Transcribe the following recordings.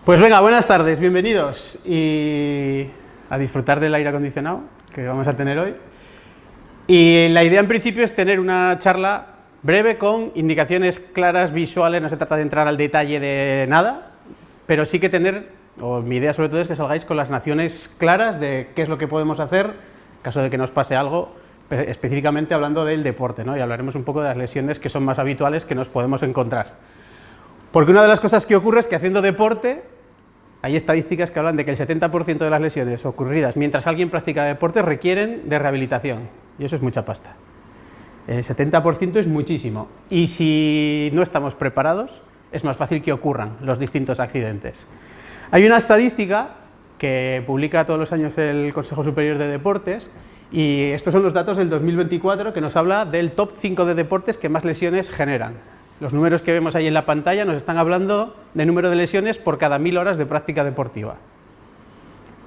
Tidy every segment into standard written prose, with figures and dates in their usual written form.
Pues venga, buenas tardes, bienvenidos y a disfrutar del aire acondicionado que vamos a tener hoy. Y la idea en principio es tener una charla breve con indicaciones claras, visuales, no se trata de entrar al detalle de nada, pero sí que tener, o mi idea sobre todo es que salgáis con las nociones claras de qué es lo que podemos hacer en caso de que nos pase algo, específicamente hablando del deporte, ¿no? Y hablaremos un poco de las lesiones que son más habituales que nos podemos encontrar. Porque una de las cosas que ocurre es que haciendo deporte, hay estadísticas que hablan de que el 70% de las lesiones ocurridas mientras alguien practica deporte requieren de rehabilitación, y eso es mucha pasta. El 70% es muchísimo, y si no estamos preparados, es más fácil que ocurran los distintos accidentes. Hay una estadística que publica todos los años el Consejo Superior de Deportes, y estos son los datos del 2024 que nos habla del top 5 de deportes que más lesiones generan. Los números que vemos ahí en la pantalla nos están hablando de número de lesiones por cada 1000 horas de práctica deportiva.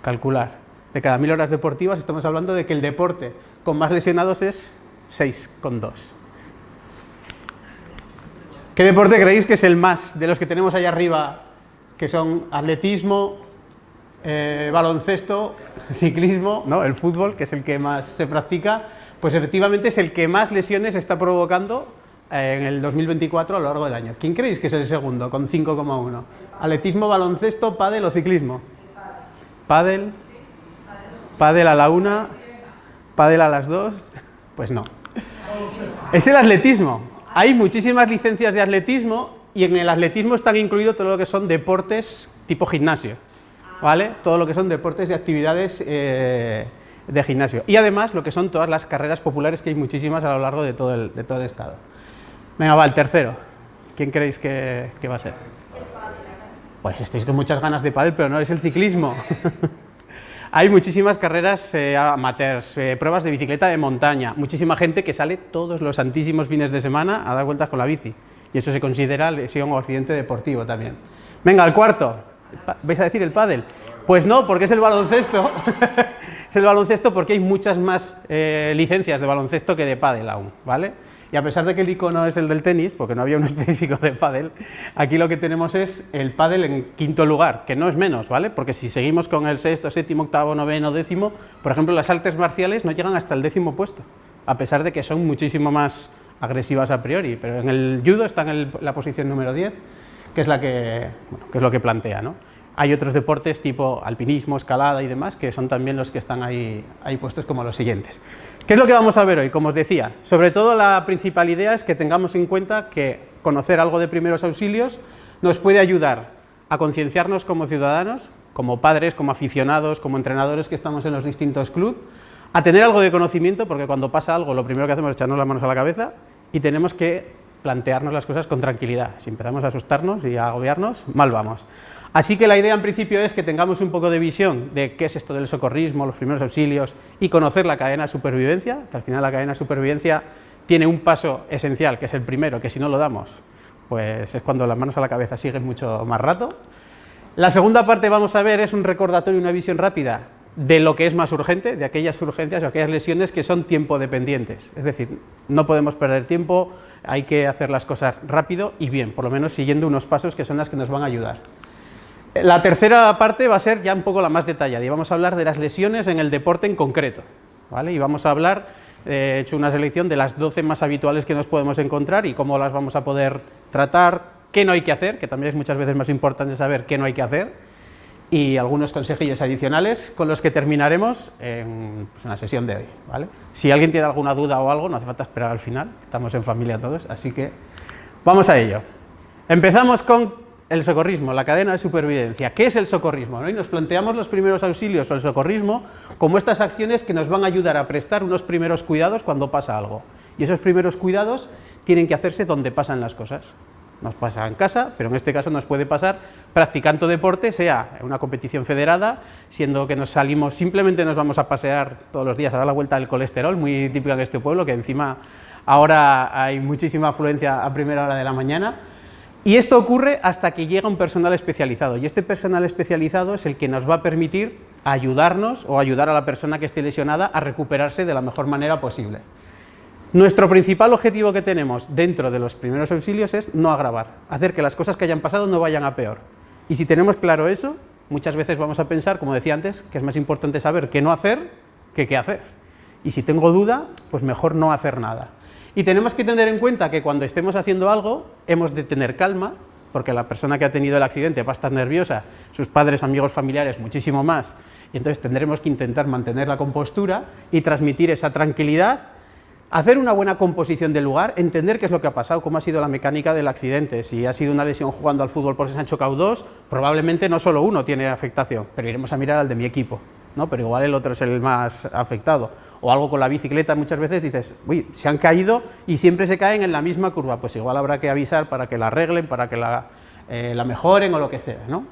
Calcular. De cada 1000 horas deportivas estamos hablando de que el deporte con más lesionados es 6,2. ¿Qué deporte creéis que es el más de los que tenemos allá arriba, que son atletismo, baloncesto, ciclismo, ¿no? El fútbol, que es el que más se practica? Pues efectivamente es el que más lesiones está provocando en el 2024 a lo largo del año. ¿Quién creéis que es el segundo, con 5,1? ¿Atletismo, baloncesto, pádel o ciclismo? ¿Pádel? ¿Pádel a la 1? ¿Pádel a las 2? Pues no. Es el atletismo. Hay muchísimas licencias de atletismo y en el atletismo están incluidos todo lo que son deportes tipo gimnasio, ¿vale? Todo lo que son deportes y actividades de gimnasio. Y además lo que son todas las carreras populares, que hay muchísimas a lo largo de todo el estado. Venga, va, el tercero. ¿Quién creéis que va a ser? El pádel. Pues estáis con muchas ganas de pádel, pero no es el ciclismo. Hay muchísimas carreras amateurs, pruebas de bicicleta de montaña, muchísima gente que sale todos los santísimos fines de semana a dar vueltas con la bici. Y eso se considera lesión o accidente deportivo también. Venga, el cuarto. ¿Vais a decir el pádel? Pues no, porque es el baloncesto. Es el baloncesto porque hay muchas más licencias de baloncesto que de pádel aún, ¿vale? Y a pesar de que el icono es el del tenis, porque no había uno específico de pádel, aquí lo que tenemos es el pádel en quinto lugar, que no es menos, ¿vale? Porque si seguimos con el sexto, séptimo, octavo, noveno, décimo, por ejemplo, las artes marciales no llegan hasta el 10º puesto, a pesar de que son muchísimo más agresivas a priori, pero en el judo está en la posición número 10, que es que es lo que plantea, ¿no? Hay otros deportes tipo alpinismo, escalada y demás, que son también los que están ahí puestos como los siguientes. ¿Qué es lo que vamos a ver hoy? Como os decía, sobre todo la principal idea es que tengamos en cuenta que conocer algo de primeros auxilios nos puede ayudar a concienciarnos como ciudadanos, como padres, como aficionados, como entrenadores que estamos en los distintos clubes, a tener algo de conocimiento, porque cuando pasa algo lo primero que hacemos es echarnos las manos a la cabeza y tenemos que plantearnos las cosas con tranquilidad. Si empezamos a asustarnos y a agobiarnos, mal vamos. Así que la idea en principio es que tengamos un poco de visión de qué es esto del socorrismo, los primeros auxilios y conocer la cadena de supervivencia, que al final la cadena de supervivencia tiene un paso esencial, que es el primero, que si no lo damos, pues es cuando las manos a la cabeza siguen mucho más rato. La segunda parte vamos a ver es un recordatorio, una visión rápida de lo que es más urgente, de aquellas urgencias o aquellas lesiones que son tiempo dependientes, es decir, no podemos perder tiempo, hay que hacer las cosas rápido y bien, por lo menos siguiendo unos pasos que son las que nos van a ayudar. La tercera parte va a ser ya un poco la más detallada y vamos a hablar de las lesiones en el deporte en concreto, ¿vale? Y vamos a hablar, he hecho una selección de las 12 más habituales que nos podemos encontrar y cómo las vamos a poder tratar, qué no hay que hacer, que también es muchas veces más importante saber qué no hay que hacer, y algunos consejillos adicionales con los que terminaremos en la sesión de hoy, ¿vale? Si alguien tiene alguna duda o algo, no hace falta esperar al final, estamos en familia todos, así que vamos a ello. Empezamos con el socorrismo, la cadena de supervivencia. ¿Qué es el socorrismo? ¿No? Y nos planteamos los primeros auxilios o el socorrismo como estas acciones que nos van a ayudar a prestar unos primeros cuidados cuando pasa algo. Y esos primeros cuidados tienen que hacerse donde pasan las cosas. Nos pasa en casa, pero en este caso nos puede pasar practicando deporte, sea en una competición federada, siendo que nos salimos, simplemente nos vamos a pasear todos los días a dar la vuelta del colesterol, muy típica en este pueblo, que encima ahora hay muchísima afluencia a primera hora de la mañana. Y esto ocurre hasta que llega un personal especializado, y este personal especializado es el que nos va a permitir ayudarnos o ayudar a la persona que esté lesionada a recuperarse de la mejor manera posible. Nuestro principal objetivo que tenemos dentro de los primeros auxilios es no agravar, hacer que las cosas que hayan pasado no vayan a peor. Y si tenemos claro eso, muchas veces vamos a pensar, como decía antes, que es más importante saber qué no hacer que qué hacer. Y si tengo duda, pues mejor no hacer nada. Y tenemos que tener en cuenta que cuando estemos haciendo algo, hemos de tener calma, porque la persona que ha tenido el accidente va a estar nerviosa, sus padres, amigos, familiares, muchísimo más, y entonces tendremos que intentar mantener la compostura y transmitir esa tranquilidad, hacer una buena composición del lugar, entender qué es lo que ha pasado, cómo ha sido la mecánica del accidente. Si ha sido una lesión jugando al fútbol porque se han chocado dos, probablemente no solo uno tiene afectación, pero iremos a mirar al de mi equipo, ¿no? Pero igual el otro es el más afectado. O algo con la bicicleta, muchas veces dices, uy, se han caído y siempre se caen en la misma curva, pues igual habrá que avisar para que la arreglen, para que la mejoren o lo que sea, ¿no?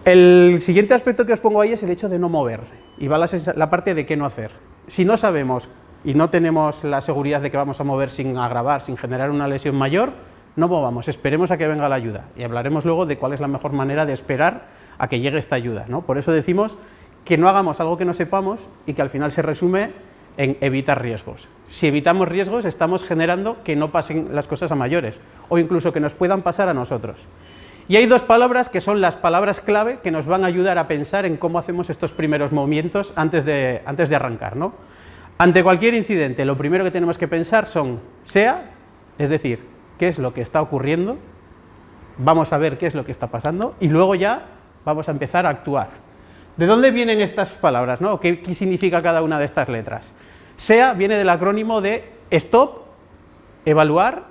El siguiente aspecto que os pongo ahí es el hecho de no mover, y va la parte de qué no hacer. Si no sabemos y no tenemos la seguridad de que vamos a mover sin agravar, sin generar una lesión mayor, no movamos, esperemos a que venga la ayuda, y hablaremos luego de cuál es la mejor manera de esperar a que llegue esta ayuda, ¿no? Por eso decimos que no hagamos algo que no sepamos y que al final se resume en evitar riesgos. Si evitamos riesgos, estamos generando que no pasen las cosas a mayores, o incluso que nos puedan pasar a nosotros. Y hay dos palabras que son las palabras clave que nos van a ayudar a pensar en cómo hacemos estos primeros movimientos antes de arrancar, ¿no? Ante cualquier incidente, lo primero que tenemos que pensar son SEA, es decir, qué es lo que está ocurriendo, vamos a ver qué es lo que está pasando, y luego ya vamos a empezar a actuar. ¿De dónde vienen estas palabras, ¿no? ¿Qué significa cada una de estas letras? SEA viene del acrónimo de Stop, Evaluar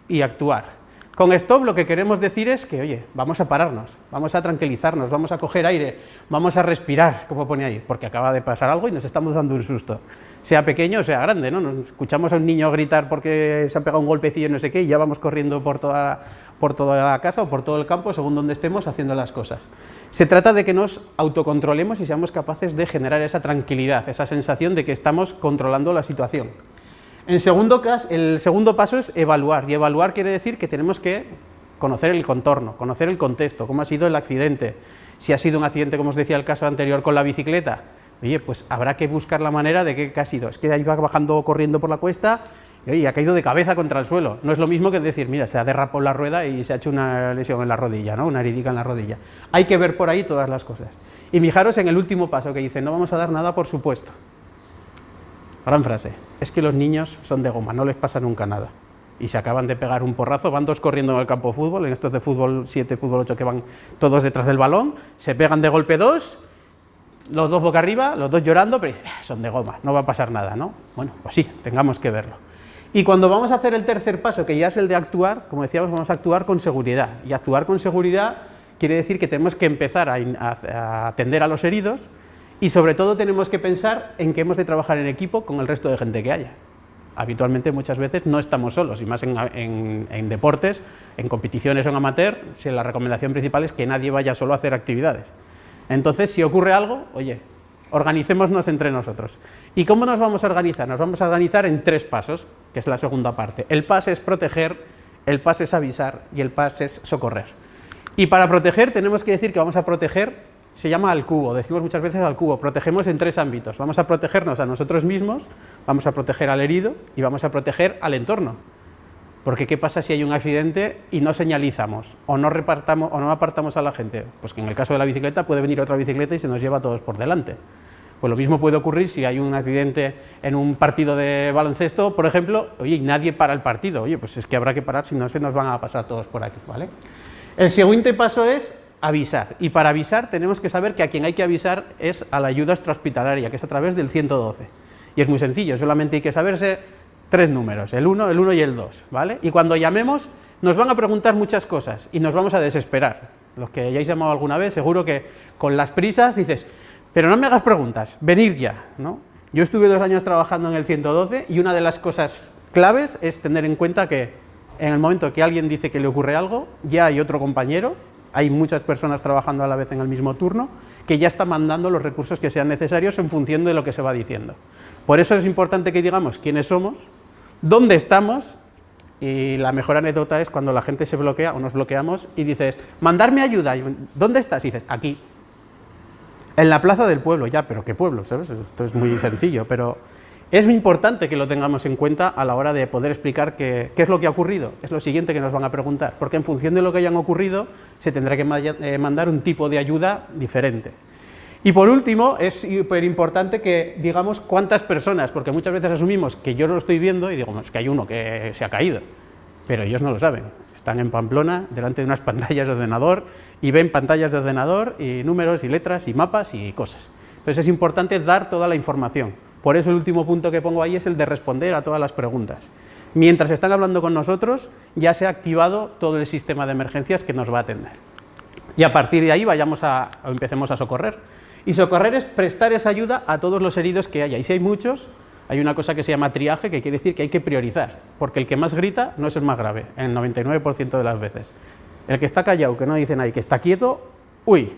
y Actuar. Con stop lo que queremos decir es que, oye, vamos a pararnos, vamos a tranquilizarnos, vamos a coger aire, vamos a respirar, como pone ahí, porque acaba de pasar algo y nos estamos dando un susto. Sea pequeño o sea grande, ¿no? Nos escuchamos a un niño gritar porque se ha pegado un golpecillo no sé qué y ya vamos corriendo por toda la casa o por todo el campo, según donde estemos, haciendo las cosas. Se trata de que nos autocontrolemos y seamos capaces de generar esa tranquilidad, esa sensación de que estamos controlando la situación. El segundo paso es evaluar, y evaluar quiere decir que tenemos que conocer el contorno, conocer el contexto, cómo ha sido el accidente. Si ha sido un accidente, como os decía el caso anterior con la bicicleta, oye, pues habrá que buscar la manera de qué ha sido. Es que iba bajando corriendo por la cuesta y oye, ha caído de cabeza contra el suelo. No es lo mismo que decir, mira, se ha derrapado la rueda y se ha hecho una lesión en la rodilla, ¿no? Una heridica en la rodilla. Hay que ver por ahí todas las cosas. Y fijaros en el último paso que dice, no vamos a dar nada por supuesto. Gran frase, es que los niños son de goma, no les pasa nunca nada. Y se acaban de pegar un porrazo, van dos corriendo en el campo de fútbol, en estos de fútbol 7, fútbol 8 que van todos detrás del balón, se pegan de golpe dos, los dos boca arriba, los dos llorando, pero son de goma, no va a pasar nada, ¿no? Bueno, pues sí, tengamos que verlo. Y cuando vamos a hacer el tercer paso, que ya es el de actuar, como decíamos, vamos a actuar con seguridad. Y actuar con seguridad quiere decir que tenemos que empezar a atender a los heridos, y sobre todo tenemos que pensar en que hemos de trabajar en equipo con el resto de gente que haya. Habitualmente muchas veces no estamos solos, y más en deportes, en competiciones o en amateur, la recomendación principal es que nadie vaya solo a hacer actividades. Entonces, si ocurre algo, oye, organicémonos entre nosotros. ¿Y cómo nos vamos a organizar? Nos vamos a organizar en 3 pasos, que es la segunda parte. El PAS es proteger, el PAS es avisar y el PAS es socorrer. Y para proteger tenemos que decir que vamos a proteger, se llama al cubo, decimos muchas veces al cubo, protegemos en 3 ámbitos, vamos a protegernos a nosotros mismos, vamos a proteger al herido y vamos a proteger al entorno. Porque ¿qué pasa si hay un accidente y no señalizamos o no apartamos a la gente? Pues que en el caso de la bicicleta puede venir otra bicicleta y se nos lleva a todos por delante. Pues lo mismo puede ocurrir si hay un accidente en un partido de baloncesto, por ejemplo, oye, y nadie para el partido, oye, pues es que habrá que parar, si no se nos van a pasar todos por aquí, ¿vale? El siguiente paso es avisar, y para avisar tenemos que saber que a quien hay que avisar es a la ayuda extrahospitalaria, que es a través del 112, y es muy sencillo, solamente hay que saberse 3 números, el 1 y el 2, ¿vale? Y cuando llamemos nos van a preguntar muchas cosas y nos vamos a desesperar. Los que hayáis llamado alguna vez, seguro que con las prisas dices, pero no me hagas preguntas, venir ya, ¿no? Yo estuve 2 años trabajando en el 112 y una de las cosas claves es tener en cuenta que en el momento que alguien dice que le ocurre algo, ya hay otro compañero, hay muchas personas trabajando a la vez en el mismo turno, que ya está mandando los recursos que sean necesarios en función de lo que se va diciendo. Por eso es importante que digamos quiénes somos, dónde estamos, y la mejor anécdota es cuando la gente se bloquea o nos bloqueamos y dices, mandarme ayuda, ¿dónde estás? Y dices, aquí, en la plaza del pueblo, ya, pero ¿qué pueblo? ¿Sabes? Esto es muy sencillo, pero Es muy importante que lo tengamos en cuenta a la hora de poder explicar qué es lo que ha ocurrido. Es lo siguiente que nos van a preguntar, porque en función de lo que hayan ocurrido se tendrá que mandar un tipo de ayuda diferente. Y por último, es súper importante que digamos cuántas personas, porque muchas veces asumimos que yo lo estoy viendo y digo, es que hay uno que se ha caído, pero ellos no lo saben. Están en Pamplona, delante de unas pantallas de ordenador, y ven pantallas de ordenador, y números, y letras, y mapas, y cosas. Entonces es importante dar toda la información. Por eso el último punto que pongo ahí es el de responder a todas las preguntas. Mientras están hablando con nosotros, ya se ha activado todo el sistema de emergencias que nos va a atender. Y a partir de ahí empecemos a socorrer. Y socorrer es prestar esa ayuda a todos los heridos que haya. Y si hay muchos, hay una cosa que se llama triaje, que quiere decir que hay que priorizar, porque el que más grita no es el más grave, en el 99% de las veces. El que está callado, que no dice nada y que está quieto, uy,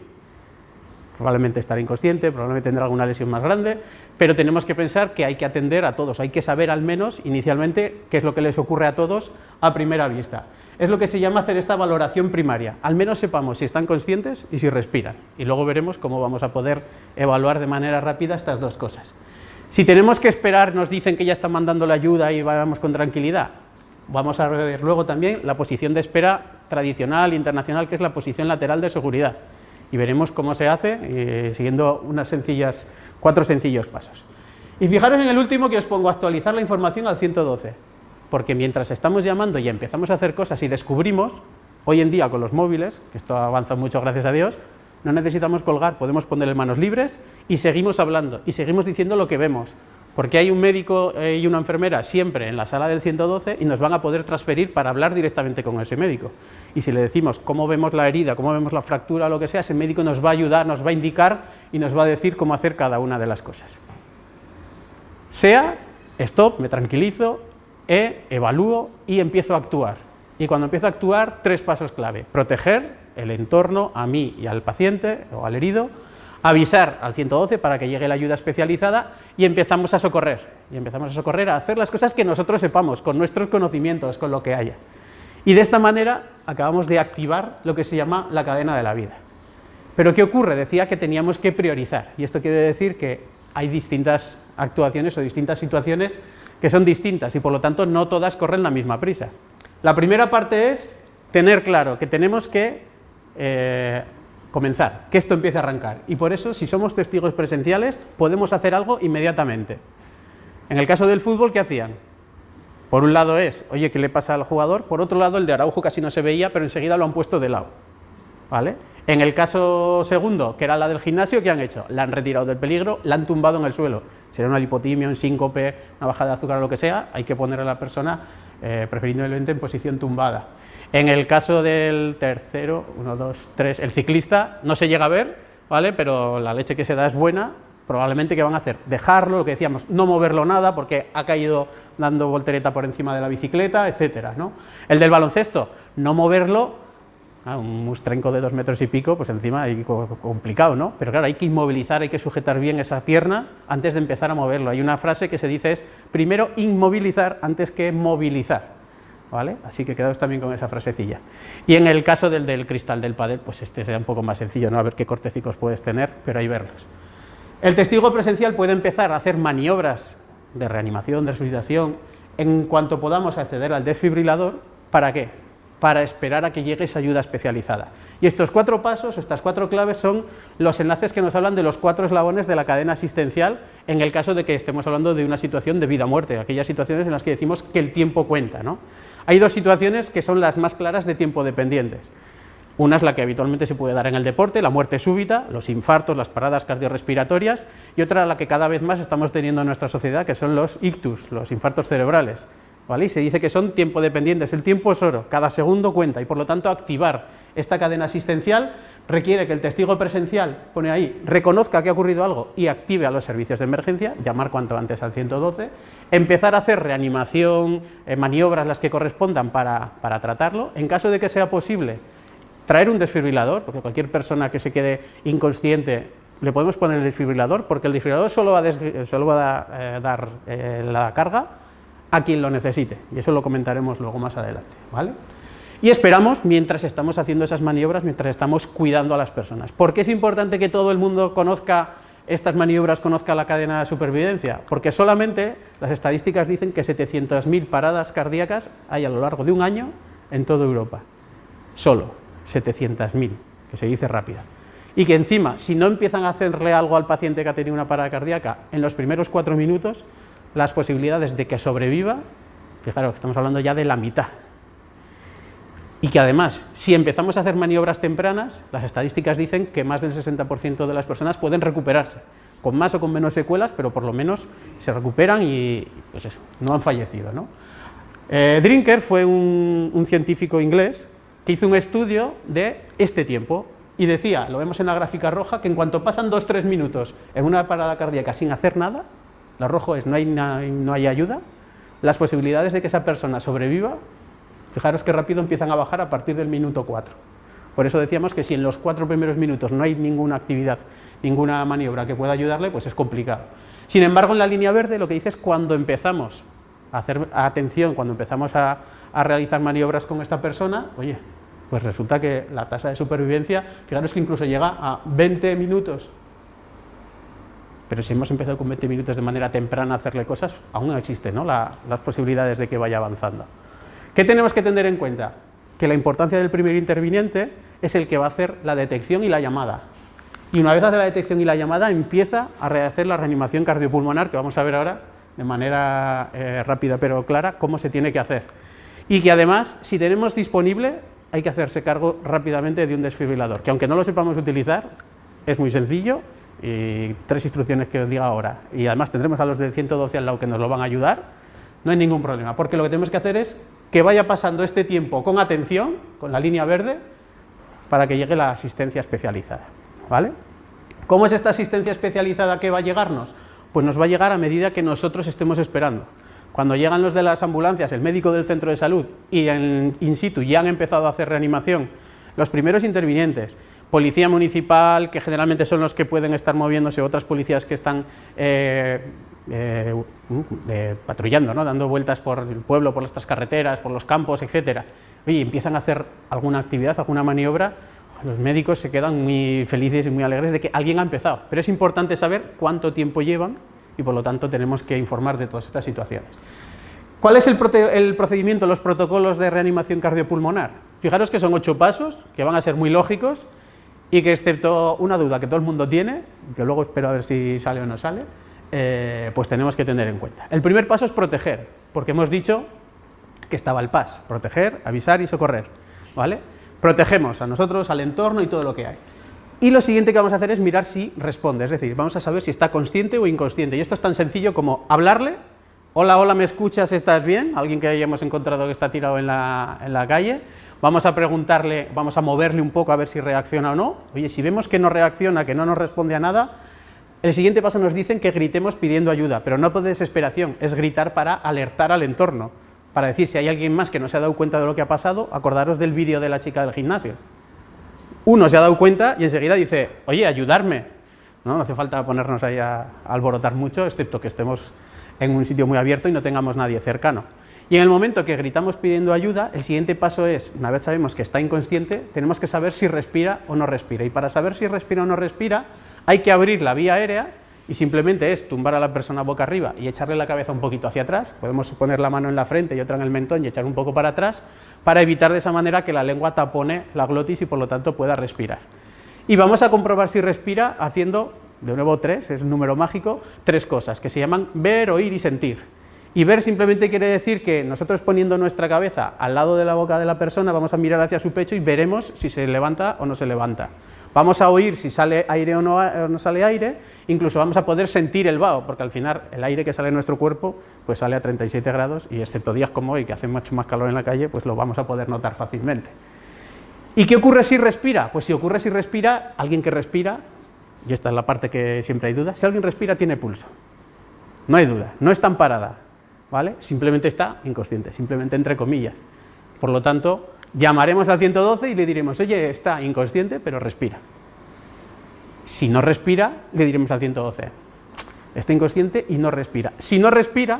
probablemente estará inconsciente, probablemente tendrá alguna lesión más grande, pero tenemos que pensar que hay que atender a todos, hay que saber al menos inicialmente qué es lo que les ocurre a todos a primera vista. Es lo que se llama hacer esta valoración primaria, al menos sepamos si están conscientes y si respiran, y luego veremos cómo vamos a poder evaluar de manera rápida estas dos cosas. Si tenemos que esperar, nos dicen que ya están mandando la ayuda y vamos con tranquilidad, vamos a ver luego también la posición de espera tradicional, internacional, que es la posición lateral de seguridad. Y veremos cómo se hace siguiendo 4 sencillos pasos. Y fijaros en el último que os pongo, actualizar la información al 112, porque mientras estamos llamando y empezamos a hacer cosas y descubrimos, hoy en día con los móviles, que esto avanza mucho gracias a Dios, no necesitamos colgar, podemos ponerle manos libres y seguimos hablando y seguimos diciendo lo que vemos, porque hay un médico y una enfermera siempre en la sala del 112 y nos van a poder transferir para hablar directamente con ese médico. Y si le decimos cómo vemos la herida, cómo vemos la fractura o lo que sea, ese médico nos va a ayudar, nos va a indicar y nos va a decir cómo hacer cada una de las cosas. Sea, stop, me tranquilizo, evalúo y empiezo a actuar. Y cuando empiezo a actuar, 3 pasos clave: proteger el entorno, a mí y al paciente o al herido, avisar al 112 para que llegue la ayuda especializada y empezamos a socorrer. Y empezamos a socorrer, a hacer las cosas que nosotros sepamos, con nuestros conocimientos, con lo que haya. Y de esta manera acabamos de activar lo que se llama la cadena de la vida. Pero ¿qué ocurre? Decía que teníamos que priorizar, y esto quiere decir que hay distintas actuaciones o distintas situaciones que son distintas y por lo tanto no todas corren la misma prisa. La primera parte es tener claro que tenemos que comenzar, que esto empiece a arrancar, y por eso, si somos testigos presenciales, podemos hacer algo inmediatamente. En el caso del fútbol, ¿qué hacían? Por un lado es, oye, ¿qué le pasa al jugador? Por otro lado, el de Araujo casi no se veía, pero enseguida lo han puesto de lado, ¿vale? En el caso segundo, que era la del gimnasio, ¿qué han hecho? La han retirado del peligro, la han tumbado en el suelo. Si era una lipotimia, un síncope, una bajada de azúcar o lo que sea, hay que poner a la persona preferiblemente en posición tumbada. En el caso del tercero, 1, 2, 3, el ciclista no se llega a ver, ¿vale? Pero la leche que se da es buena. Probablemente, ¿qué van a hacer? Dejarlo, lo que decíamos, no moverlo nada porque ha caído dando voltereta por encima de la bicicleta, etcétera, ¿no? El del baloncesto, no moverlo, un mustrenco de 2 metros y pico, pues encima hay complicado, ¿no? Pero claro, hay que inmovilizar, hay que sujetar bien esa pierna antes de empezar a moverlo. Hay una frase que se dice es, primero inmovilizar antes que movilizar, ¿vale? Así que quedaos también con esa frasecilla. Y en el caso del cristal del pádel, pues este será un poco más sencillo, ¿no? A ver qué cortecicos puedes tener, pero ahí verlos. El testigo presencial puede empezar a hacer maniobras de reanimación, de resucitación, en cuanto podamos acceder al desfibrilador. ¿Para qué? Para esperar a que llegue esa ayuda especializada. Y estos 4 pasos, estas 4 claves son los enlaces que nos hablan de los 4 eslabones de la cadena asistencial en el caso de que estemos hablando de una situación de vida o muerte, aquellas situaciones en las que decimos que el tiempo cuenta, ¿no? Hay 2 situaciones que son las más claras de tiempo dependientes. Una es la que habitualmente se puede dar en el deporte, la muerte súbita, los infartos, las paradas cardiorrespiratorias, y otra la que cada vez más estamos teniendo en nuestra sociedad, que son los ictus, los infartos cerebrales, ¿vale? Y se dice que son tiempo dependientes, el tiempo es oro, cada segundo cuenta, y por lo tanto activar esta cadena asistencial requiere que el testigo presencial, pone ahí, reconozca que ha ocurrido algo y active a los servicios de emergencia, llamar cuanto antes al 112, empezar a hacer reanimación, maniobras las que correspondan para tratarlo, en caso de que sea posible, traer un desfibrilador, porque cualquier persona que se quede inconsciente le podemos poner el desfibrilador, porque el desfibrilador solo va a dar la carga a quien lo necesite, y eso lo comentaremos luego más adelante, ¿vale? Y esperamos mientras estamos haciendo esas maniobras, mientras estamos cuidando a las personas. ¿Por qué es importante que todo el mundo conozca estas maniobras conozca la cadena de supervivencia? Porque solamente las estadísticas dicen que 700.000 paradas cardíacas hay a lo largo de un año en toda Europa. Solo 700.000, que se dice rápida. Y que encima, si no empiezan a hacerle algo al paciente que ha tenido una parada cardíaca en los primeros 4 minutos, las posibilidades de que sobreviva, fijaros, estamos hablando ya de la mitad. Y que además, si empezamos a hacer maniobras tempranas, las estadísticas dicen que más del 60% de las personas pueden recuperarse, con más o con menos secuelas, pero por lo menos se recuperan y pues eso, no han fallecido, ¿no? Drinker fue un científico inglés que hizo un estudio de este tiempo y decía, lo vemos en la gráfica roja, que en cuanto pasan 2-3 minutos en una parada cardíaca sin hacer nada, lo rojo es no hay ayuda, las posibilidades de que esa persona sobreviva, fijaros que rápido empiezan a bajar a partir del minuto 4. Por eso decíamos que si en los 4 primeros minutos no hay ninguna actividad, ninguna maniobra que pueda ayudarle, pues es complicado. Sin embargo, en la línea verde lo que dice es cuando empezamos a hacer atención, cuando empezamos a realizar maniobras con esta persona, oye, pues resulta que la tasa de supervivencia, fijaros que incluso llega a 20 minutos. Pero si hemos empezado con 20 minutos de manera temprana a hacerle cosas, aún existen, ¿no?, las posibilidades de que vaya avanzando. ¿Qué tenemos que tener en cuenta? Que la importancia del primer interviniente es el que va a hacer la detección y la llamada. Y una vez hace la detección y la llamada, empieza a rehacer la reanimación cardiopulmonar, que vamos a ver ahora de manera rápida pero clara cómo se tiene que hacer. Y que además, si tenemos disponible, hay que hacerse cargo rápidamente de un desfibrilador, que aunque no lo sepamos utilizar, es muy sencillo, y 3 instrucciones que os diga ahora. Y además tendremos a los del 112 al lado que nos lo van a ayudar, no hay ningún problema, porque lo que tenemos que hacer es que vaya pasando este tiempo con atención, con la línea verde, para que llegue la asistencia especializada, ¿vale? ¿Cómo es esta asistencia especializada que va a llegarnos? Pues nos va a llegar a medida que nosotros estemos esperando. Cuando llegan los de las ambulancias, el médico del centro de salud y in situ ya han empezado a hacer reanimación, los primeros intervinientes, policía municipal, que generalmente son los que pueden estar moviéndose, otras policías que están patrullando, ¿no?, dando vueltas por el pueblo, por estas carreteras, por los campos, etcétera. Oye, empiezan a hacer alguna actividad, alguna maniobra, los médicos se quedan muy felices y muy alegres de que alguien ha empezado, pero es importante saber cuánto tiempo llevan y por lo tanto tenemos que informar de todas estas situaciones. ¿Cuál es el procedimiento, los protocolos de reanimación cardiopulmonar? Fijaros que son 8 pasos, que van a ser muy lógicos y que, excepto una duda que todo el mundo tiene, que luego espero a ver si sale o no sale, pues tenemos que tener en cuenta. El primer paso es proteger, porque hemos dicho que estaba el PAS, proteger, avisar y socorrer, ¿vale? Protegemos a nosotros, al entorno y todo lo que hay. Y lo siguiente que vamos a hacer es mirar si responde, es decir, vamos a saber si está consciente o inconsciente. Y esto es tan sencillo como hablarle, hola, hola, ¿me escuchas? ¿Estás bien? Alguien que hayamos encontrado que está tirado en la calle. Vamos a preguntarle, vamos a moverle un poco a ver si reacciona o no. Oye, si vemos que no reacciona, que no nos responde a nada, el siguiente paso nos dicen que gritemos pidiendo ayuda, pero no por desesperación, es gritar para alertar al entorno, para decir si hay alguien más que no se ha dado cuenta de lo que ha pasado, acordaros del vídeo de la chica del gimnasio. Uno se ha dado cuenta y enseguida dice, oye, ayudarme. No hace falta ponernos ahí a alborotar mucho, excepto que estemos en un sitio muy abierto y no tengamos nadie cercano. Y en el momento que gritamos pidiendo ayuda, el siguiente paso es, una vez sabemos que está inconsciente, tenemos que saber si respira o no respira. Y para saber si respira o no respira, hay que abrir la vía aérea y simplemente es tumbar a la persona boca arriba y echarle la cabeza un poquito hacia atrás. Podemos poner la mano en la frente y otra en el mentón y echar un poco para atrás, para evitar de esa manera que la lengua tapone la glotis y por lo tanto pueda respirar. Y vamos a comprobar si respira haciendo, de nuevo 3, es un número mágico, 3 cosas que se llaman ver, oír y sentir. Y ver simplemente quiere decir que nosotros poniendo nuestra cabeza al lado de la boca de la persona vamos a mirar hacia su pecho y veremos si se levanta o no se levanta. Vamos a oír si sale aire o no sale aire, incluso vamos a poder sentir el vaho, porque al final el aire que sale de nuestro cuerpo pues sale a 37 grados y excepto días como hoy que hace mucho más calor en la calle, pues lo vamos a poder notar fácilmente. ¿Y qué ocurre si respira? Pues si ocurre si respira, alguien que respira, y esta es la parte que siempre hay duda, si alguien respira tiene pulso, no hay duda, no está en parada, ¿vale? Simplemente está inconsciente, simplemente entre comillas. Por lo tanto, llamaremos al 112 y le diremos, oye, está inconsciente, pero respira. Si no respira, le diremos al 112, está inconsciente y no respira. Si no respira,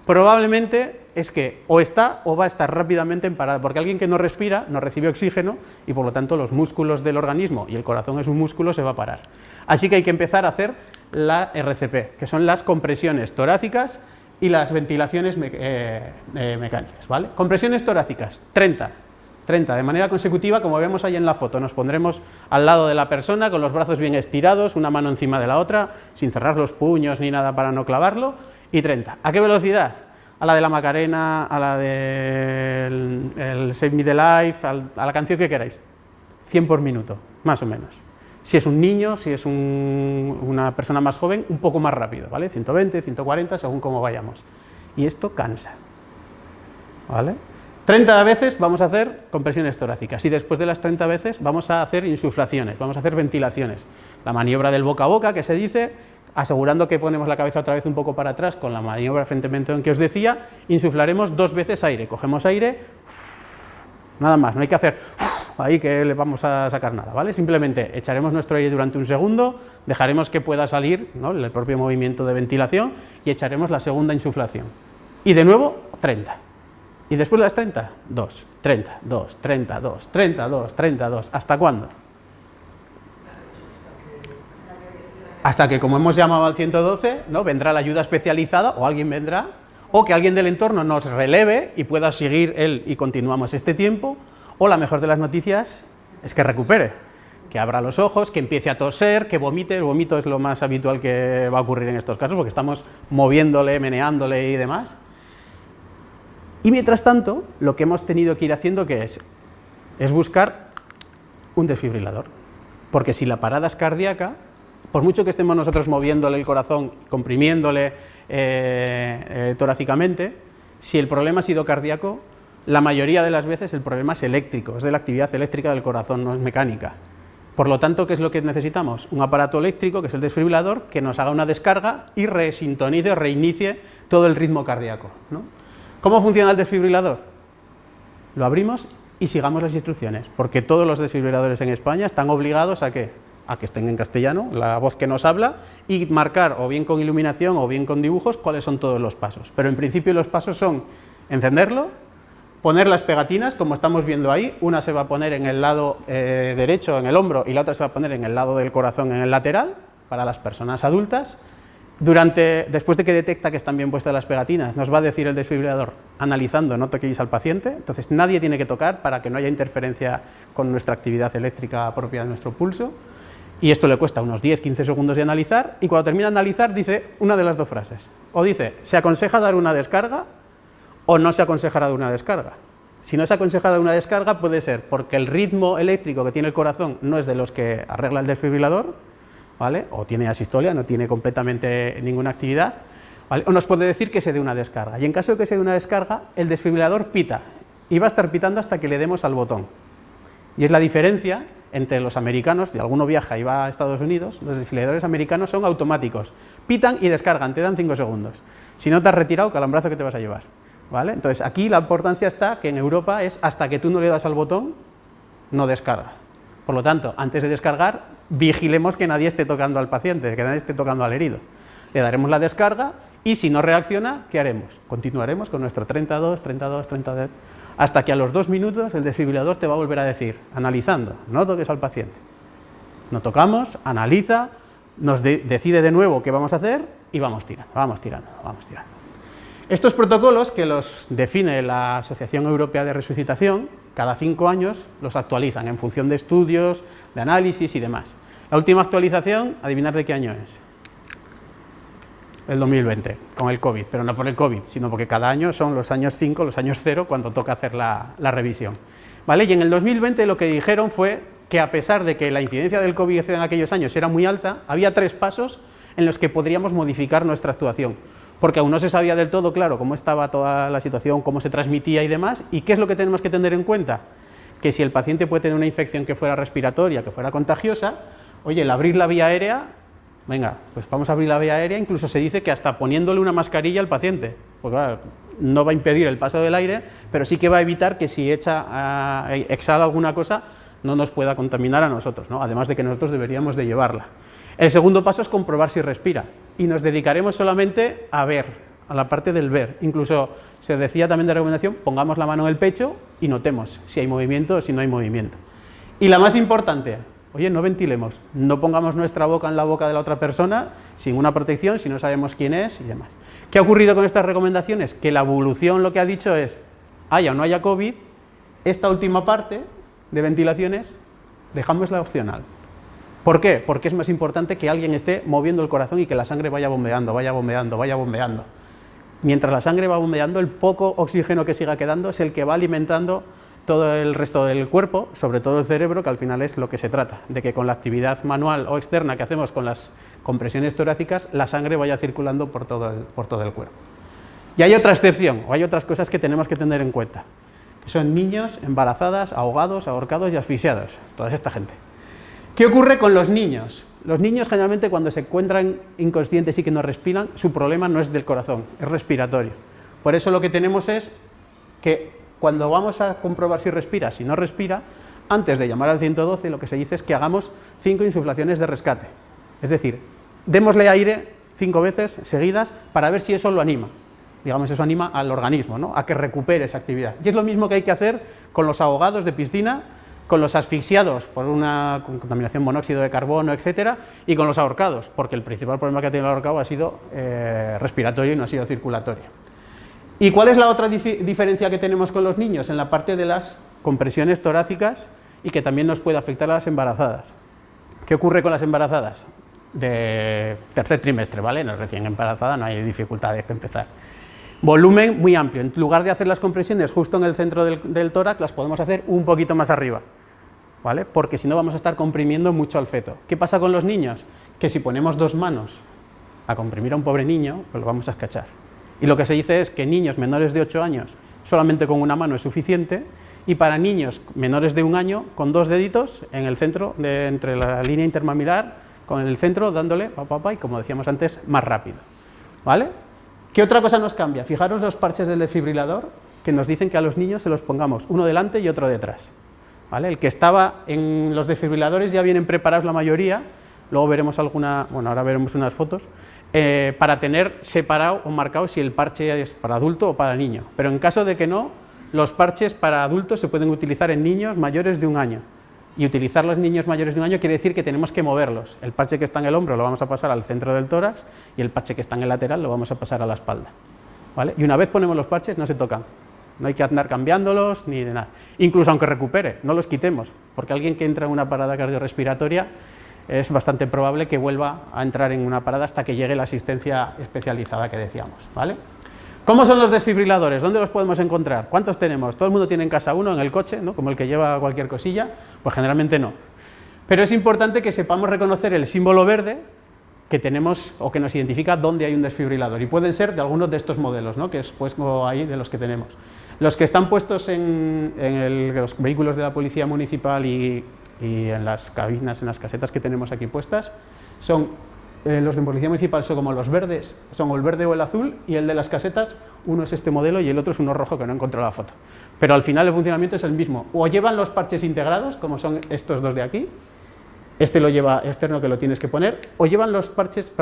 probablemente es que o está o va a estar rápidamente en parada, porque alguien que no respira no recibe oxígeno y por lo tanto los músculos del organismo, y el corazón es un músculo, se va a parar. Así que hay que empezar a hacer la RCP, que son las compresiones torácicas y las ventilaciones mecánicas, ¿vale? Compresiones torácicas, 30 de manera consecutiva, como vemos ahí en la foto. Nos pondremos al lado de la persona con los brazos bien estirados, una mano encima de la otra, sin cerrar los puños ni nada para no clavarlo, y 30. ¿A qué velocidad? A la de la Macarena, a la del Save Me the Life, a la canción que queráis. 100 por minuto, más o menos. Si es un niño, si es una persona más joven, un poco más rápido, ¿vale? 120, 140, según cómo vayamos. Y esto cansa, ¿vale? 30 veces vamos a hacer compresiones torácicas y después de las 30 veces vamos a hacer insuflaciones, vamos a hacer ventilaciones. La maniobra del boca a boca, que se dice, asegurando que ponemos la cabeza otra vez un poco para atrás con la maniobra frente a mentón que os decía, insuflaremos 2 veces aire, cogemos aire, nada más, no hay que hacer ahí que le vamos a sacar nada, ¿vale? Simplemente echaremos nuestro aire durante un segundo, dejaremos que pueda salir, ¿no?, el propio movimiento de ventilación y echaremos la segunda insuflación. Y de nuevo, 30. Y después de las 30, 2, 30, 2, 30, 2, 30, 2, 30, 2. ¿Hasta cuándo? Hasta que, como hemos llamado al 112, ¿no?, vendrá la ayuda especializada o alguien vendrá, o que alguien del entorno nos releve y pueda seguir él y continuamos este tiempo, o la mejor de las noticias es que recupere, que abra los ojos, que empiece a toser, que vomite. El vómito es lo más habitual que va a ocurrir en estos casos porque estamos moviéndole, meneándole y demás. Y mientras tanto, lo que hemos tenido que ir haciendo, ¿qué es? Es buscar un desfibrilador, porque si la parada es cardíaca, por mucho que estemos nosotros moviéndole el corazón, comprimiéndole torácicamente, si el problema ha sido cardíaco, la mayoría de las veces el problema es eléctrico, es de la actividad eléctrica del corazón, no es mecánica. Por lo tanto, ¿qué es lo que necesitamos? Un aparato eléctrico, que es el desfibrilador, que nos haga una descarga y resintonice o reinicie todo el ritmo cardíaco, ¿no? ¿Cómo funciona el desfibrilador? Lo abrimos y sigamos las instrucciones, porque todos los desfibriladores en España están obligados a ¿qué? A que estén en castellano, la voz que nos habla, y marcar, o bien con iluminación o bien con dibujos, cuáles son todos los pasos. Pero en principio los pasos son encenderlo, poner las pegatinas, como estamos viendo ahí, una se va a poner en el lado derecho, en el hombro, y la otra se va a poner en el lado del corazón, en el lateral, para las personas adultas. Después de que detecta que están bien puestas las pegatinas, nos va a decir el desfibrilador, analizando, no toquéis al paciente, entonces nadie tiene que tocar para que no haya interferencia con nuestra actividad eléctrica propia de nuestro pulso, y esto le cuesta unos 10-15 segundos de analizar, y cuando termina de analizar dice una de las dos frases, o dice, se aconseja dar una descarga, o no se aconseja dar una descarga. Si no se aconseja dar una descarga puede ser porque el ritmo eléctrico que tiene el corazón no es de los que arregla el desfibrilador, ¿vale?, o tiene asistolia, no tiene completamente ninguna actividad, ¿vale?, o nos puede decir que se dé una descarga. Y en caso de que se dé una descarga, el desfibrilador pita, y va a estar pitando hasta que le demos al botón. Y es la diferencia entre los americanos, si alguno viaja y va a Estados Unidos, los desfibriladores americanos son automáticos, pitan y descargan, te dan 5 segundos. Si no te has retirado, calambrazo que te vas a llevar, ¿vale? Entonces aquí la importancia está que en Europa es hasta que tú no le das al botón, no descarga. Por lo tanto, antes de descargar, vigilemos que nadie esté tocando al paciente, que nadie esté tocando al herido. Le daremos la descarga y si no reacciona, ¿qué haremos? Continuaremos con nuestro 32, 32, 32, hasta que a los 2 minutos el desfibrilador te va a volver a decir, analizando, no toques al paciente. No tocamos, analiza, nos decide de nuevo qué vamos a hacer y vamos tirando, vamos tirando, vamos tirando. Estos protocolos, que los define la Asociación Europea de Resucitación, cada 5 años los actualizan en función de estudios, de análisis y demás. La última actualización, adivinar de qué año es. El 2020, con el COVID, pero no por el COVID, sino porque cada año son los años 5, los años 0, cuando toca hacer la revisión, ¿vale? Y en el 2020 lo que dijeron fue que a pesar de que la incidencia del COVID en aquellos años era muy alta, había 3 pasos en los que podríamos modificar nuestra actuación, porque aún no se sabía del todo claro cómo estaba toda la situación, cómo se transmitía y demás, y ¿qué es lo que tenemos que tener en cuenta? Que si el paciente puede tener una infección que fuera respiratoria, que fuera contagiosa, oye, el abrir la vía aérea, venga, pues vamos a abrir la vía aérea, incluso se dice que hasta poniéndole una mascarilla al paciente, porque claro, no va a impedir el paso del aire, pero sí que va a evitar que si exhala alguna cosa, no nos pueda contaminar a nosotros, ¿no? Además de que nosotros deberíamos de llevarla. El segundo paso es comprobar si respira, y nos dedicaremos solamente a ver, a la parte del ver. Incluso se decía también de recomendación, pongamos la mano en el pecho y notemos si hay movimiento o si no hay movimiento. Y la más importante, oye, no ventilemos, no pongamos nuestra boca en la boca de la otra persona sin una protección, si no sabemos quién es y demás. ¿Qué ha ocurrido con estas recomendaciones? Que la evolución lo que ha dicho es, haya o no haya COVID, esta última parte de ventilaciones, dejámosla opcional. ¿Por qué? Porque es más importante que alguien esté moviendo el corazón y que la sangre vaya bombeando, vaya bombeando, vaya bombeando. Mientras la sangre va bombeando, el poco oxígeno que siga quedando es el que va alimentando todo el resto del cuerpo, sobre todo el cerebro, que al final es lo que se trata, de que con la actividad manual o externa que hacemos con las compresiones torácicas, la sangre vaya circulando por todo el cuerpo. Y hay otra excepción, o hay otras cosas que tenemos que tener en cuenta, que son niños, embarazadas, ahogados, ahorcados y asfixiados, toda esta gente. ¿Qué ocurre con los niños? Los niños generalmente cuando se encuentran inconscientes y que no respiran, su problema no es del corazón, es respiratorio. Por eso lo que tenemos es que cuando vamos a comprobar si respira, si no respira, antes de llamar al 112 lo que se dice es que hagamos 5 insuflaciones de rescate. Es decir, démosle aire 5 veces seguidas para ver si eso lo anima. Digamos, eso anima al organismo, ¿no?, a que recupere esa actividad. Y es lo mismo que hay que hacer con los ahogados de piscina, con los asfixiados por una contaminación monóxido de carbono, etcétera, y con los ahorcados, porque el principal problema que ha tenido el ahorcado ha sido respiratorio y no ha sido circulatorio. ¿Y cuál es la otra diferencia que tenemos con los niños? En la parte de las compresiones torácicas y que también nos puede afectar a las embarazadas. ¿Qué ocurre con las embarazadas? De tercer trimestre, ¿vale? No, recién embarazada, no hay dificultades que empezar. Volumen muy amplio. En lugar de hacer las compresiones justo en el centro del tórax, las podemos hacer un poquito más arriba, ¿vale? Porque si no vamos a estar comprimiendo mucho al feto. ¿Qué pasa con los niños? Que si ponemos 2 manos a comprimir a un pobre niño, pues lo vamos a escachar. Y lo que se dice es que niños menores de 8 años solamente con una mano es suficiente, y para niños menores de 1 año con 2 deditos en el centro, entre la línea intermamilar, con el centro dándole y como decíamos antes, más rápido, ¿vale? ¿Qué otra cosa nos cambia? Fijaros los parches del desfibrilador que nos dicen que a los niños se los pongamos uno delante y otro detrás, ¿vale? El que estaba en los desfibriladores ya vienen preparados la mayoría, luego veremos ahora veremos unas fotos, para tener separado o marcado si el parche es para adulto o para niño, pero en caso de que no, los parches para adultos se pueden utilizar en niños mayores de 1 año, y utilizar los niños mayores de 1 año quiere decir que tenemos que moverlos. El parche que está en el hombro lo vamos a pasar al centro del tórax y el parche que está en el lateral lo vamos a pasar a la espalda, ¿vale? Y una vez ponemos los parches no se tocan, no hay que andar cambiándolos ni de nada, incluso aunque recupere, no los quitemos, porque alguien que entra en una parada cardiorrespiratoria es bastante probable que vuelva a entrar en una parada hasta que llegue la asistencia especializada que decíamos, ¿vale? ¿Cómo son los desfibriladores? ¿Dónde los podemos encontrar? ¿Cuántos tenemos? ¿Todo el mundo tiene en casa uno en el coche, ¿no?, como el que lleva cualquier cosilla? Pues generalmente no. Pero es importante que sepamos reconocer el símbolo verde que tenemos o que nos identifica dónde hay un desfibrilador, y pueden ser de algunos de estos modelos, ¿no?, que es pues ahí de los que tenemos. Los que están puestos en los vehículos de la policía municipal y en las cabinas, en las casetas que tenemos aquí puestas, son los de policía municipal son como los verdes, son o el verde o el azul, y el de las casetas, uno es este modelo y el otro es uno rojo que no he encontrado la foto. Pero al final el funcionamiento es el mismo, o llevan los parches integrados, como son estos dos de aquí, este lo lleva externo que lo tienes que poner, o llevan los parches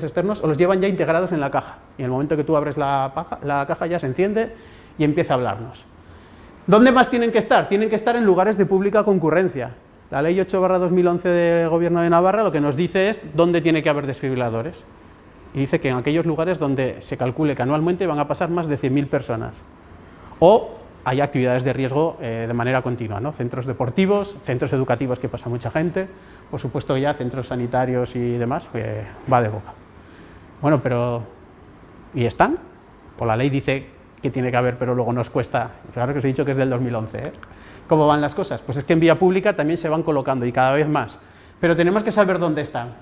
externos, o los llevan ya integrados en la caja, y en el momento que tú abres la caja ya se enciende y empieza a hablarnos. ¿Dónde más tienen que estar? Tienen que estar en lugares de pública concurrencia. La ley 8/2011 del Gobierno de Navarra lo que nos dice es dónde tiene que haber desfibriladores. Y dice que en aquellos lugares donde se calcule que anualmente van a pasar más de 100.000 personas. O hay actividades de riesgo de manera continua, ¿no? Centros deportivos, centros educativos que pasa mucha gente, por supuesto ya centros sanitarios y demás, va de boca. Bueno, pero ¿y están? Pues la ley dice que tiene que haber, pero luego nos cuesta. Fijaros que os he dicho que es del 2011, ¿eh? ¿Cómo van las cosas? Pues es que en vía pública también se van colocando y cada vez más, pero tenemos que saber dónde están.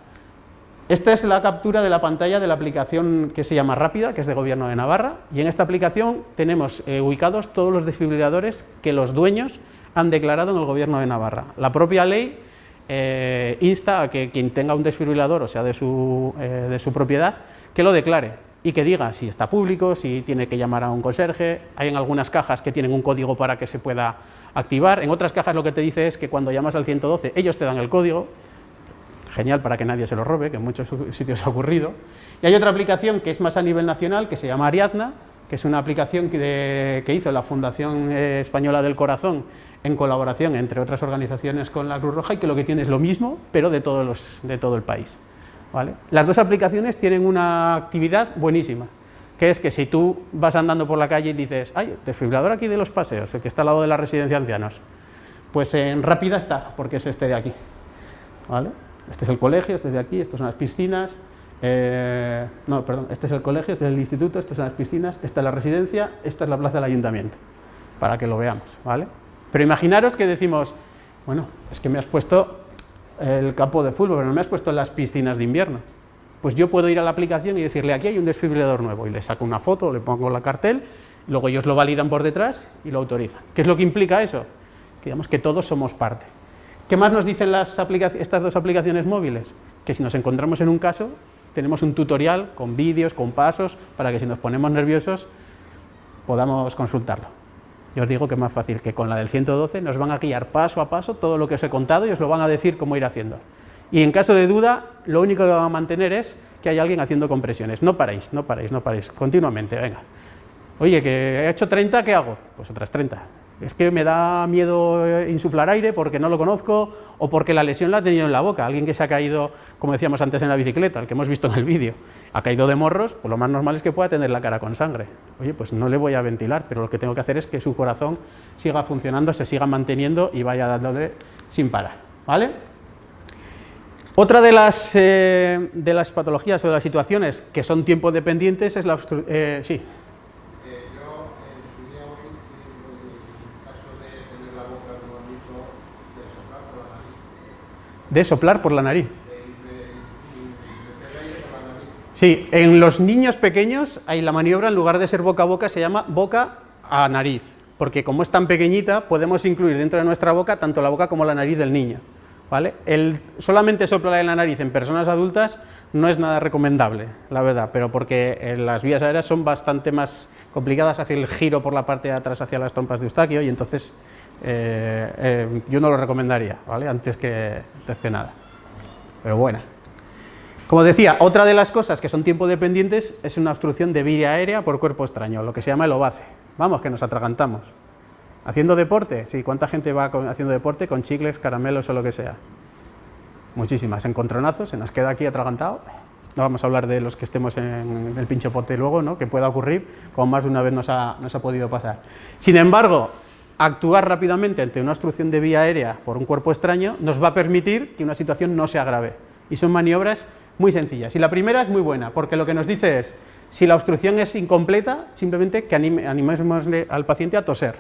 Esta es la captura de la pantalla de la aplicación que se llama Rápida, que es de Gobierno de Navarra, y en esta aplicación tenemos ubicados todos los desfibriladores que los dueños han declarado en el Gobierno de Navarra. La propia ley insta a que quien tenga un desfibrilador, o sea de su propiedad, que lo declare y que diga si está público, si tiene que llamar a un conserje. Hay en algunas cajas que tienen un código para que se pueda activar, en otras cajas lo que te dice es que cuando llamas al 112 ellos te dan el código. genial para que nadie se lo robe, que en muchos sitios ha ocurrido. Y hay otra aplicación que es más a nivel nacional, que se llama Ariadna, que es una aplicación que hizo la Fundación Española del Corazón en colaboración, entre otras organizaciones, con la Cruz Roja, y que lo que tiene es lo mismo, pero de todo el país, ¿vale? Las dos aplicaciones tienen una actividad buenísima, que es que si tú vas andando por la calle y dices, ¡ay, desfibrilador aquí de los paseos, el que está al lado de la residencia de ancianos! Pues en Rápida está, porque es este de aquí, ¿vale? Este es el colegio, este es de aquí, estas son las piscinas, no, perdón, este es el colegio, este es el instituto, estas son las piscinas, esta es la residencia, esta es la plaza del ayuntamiento, para que lo veamos, ¿vale? Pero imaginaros que decimos, bueno, es que me has puesto el campo de fútbol, pero no me has puesto las piscinas de invierno. Pues yo puedo ir a la aplicación y decirle, aquí hay un desfibrilador nuevo, y le saco una foto, le pongo la cartel, luego ellos lo validan por detrás y lo autorizan. ¿Qué es lo que implica eso? Que digamos que todos somos parte. ¿Qué más nos dicen estas dos aplicaciones móviles? Que si nos encontramos en un caso, tenemos un tutorial con vídeos, con pasos, para que si nos ponemos nerviosos podamos consultarlo. Yo os digo que es más fácil que con la del 112, nos van a guiar paso a paso todo lo que os he contado y os lo van a decir cómo ir haciendo. Y en caso de duda, lo único que van a mantener es que hay alguien haciendo compresiones. No paréis, no paréis, no paréis, continuamente, venga. Oye, que he hecho 30, ¿qué hago? Pues otras 30. Es que me da miedo insuflar aire porque no lo conozco o porque la lesión la ha tenido en la boca. Alguien que se ha caído, como decíamos antes en la bicicleta, el que hemos visto en el vídeo, ha caído de morros, pues lo más normal es que pueda tener la cara con sangre. Oye, pues no le voy a ventilar, pero lo que tengo que hacer es que su corazón siga funcionando, se siga manteniendo y vaya dándole sin parar, ¿vale? Otra de las patologías o de las situaciones que son tiempo dependientes es la obstrucción. Sí. De soplar por la nariz. Sí, en los niños pequeños hay la maniobra, en lugar de ser boca a boca, se llama boca a nariz, porque como es tan pequeñita, podemos incluir dentro de nuestra boca tanto la boca como la nariz del niño, ¿vale? Solamente soplar en la nariz en personas adultas no es nada recomendable, la verdad, pero porque las vías aéreas son bastante más complicadas, hace el giro por la parte de atrás hacia las trompas de Eustaquio y entonces yo no lo recomendaría, ¿vale? Antes que nada, pero bueno. Como decía, otra de las cosas que son tiempo dependientes es una obstrucción de vía aérea por cuerpo extraño, lo que se llama el OVACE. Vamos, que nos atragantamos. ¿Haciendo deporte? Sí, ¿cuánta gente va haciendo deporte con chicles, caramelos o lo que sea? Muchísimas, encontronazos, se nos queda aquí atragantado. No vamos a hablar de los que estemos en el pinchopote luego, ¿no? Que pueda ocurrir, como más de una vez nos ha podido pasar. Sin embargo, actuar rápidamente ante una obstrucción de vía aérea por un cuerpo extraño nos va a permitir que una situación no se agrave. Y son maniobras muy sencillas. Y la primera es muy buena, porque lo que nos dice es, si la obstrucción es incompleta, simplemente que animemos al paciente a toser.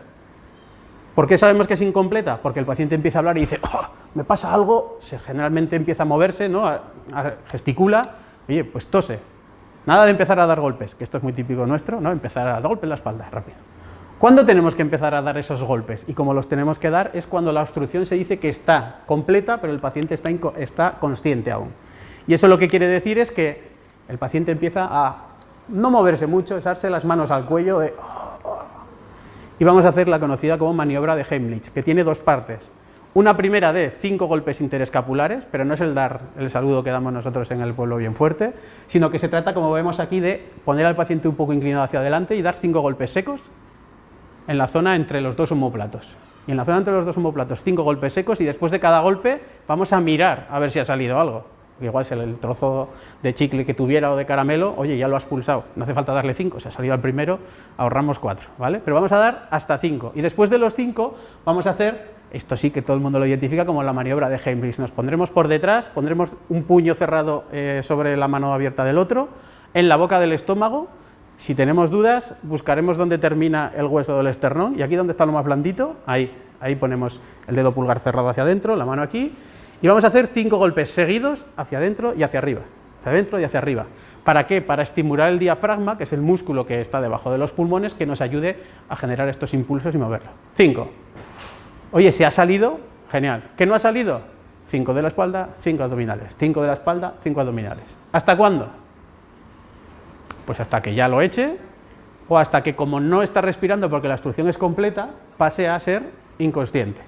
¿Por qué sabemos que es incompleta? Porque el paciente empieza a hablar y dice, oh, me pasa algo, generalmente empieza a moverse, ¿no? Gesticula, oye, pues tose. Nada de empezar a dar golpes, que esto es muy típico nuestro, ¿no? Empezar a dar golpes en la espalda, rápido. ¿Cuándo tenemos que empezar a dar esos golpes? Y como los tenemos que dar es cuando la obstrucción se dice que está completa, pero el paciente está consciente aún. Y eso lo que quiere decir es que el paciente empieza a no moverse mucho, echarse las manos al cuello y vamos a hacer la conocida como maniobra de Heimlich, que tiene dos partes. Una primera de 5 golpes interescapulares, pero no es el saludo que damos nosotros en el pueblo bien fuerte, sino que se trata, como vemos aquí, de poner al paciente un poco inclinado hacia adelante y dar 5 golpes secos en la zona entre los dos omóplatos. Y en la zona entre los dos omóplatos 5 golpes secos y después de cada golpe vamos a mirar a ver si ha salido algo. Igual si el trozo de chicle que tuviera o de caramelo, oye, ya lo has pulsado, no hace falta darle 5, si ha salido al primero, ahorramos 4, ¿vale? Pero vamos a dar hasta 5, y después de los 5 vamos a hacer, esto sí que todo el mundo lo identifica como la maniobra de Heimlich, nos pondremos por detrás, pondremos un puño cerrado sobre la mano abierta del otro, en la boca del estómago, si tenemos dudas, buscaremos dónde termina el hueso del esternón, y aquí donde está lo más blandito, ahí ponemos el dedo pulgar cerrado hacia adentro, la mano aquí, y vamos a hacer 5 golpes seguidos hacia adentro y hacia arriba, hacia adentro y hacia arriba. ¿Para qué? Para estimular el diafragma, que es el músculo que está debajo de los pulmones, que nos ayude a generar estos impulsos y moverlo. 5. Oye, si ha salido, genial. ¿Qué no ha salido? 5 de la espalda, 5 abdominales. 5 de la espalda, 5 abdominales. ¿Hasta cuándo? Pues hasta que ya lo eche, o hasta que, como no está respirando porque la obstrucción es completa, pase a ser inconsciente.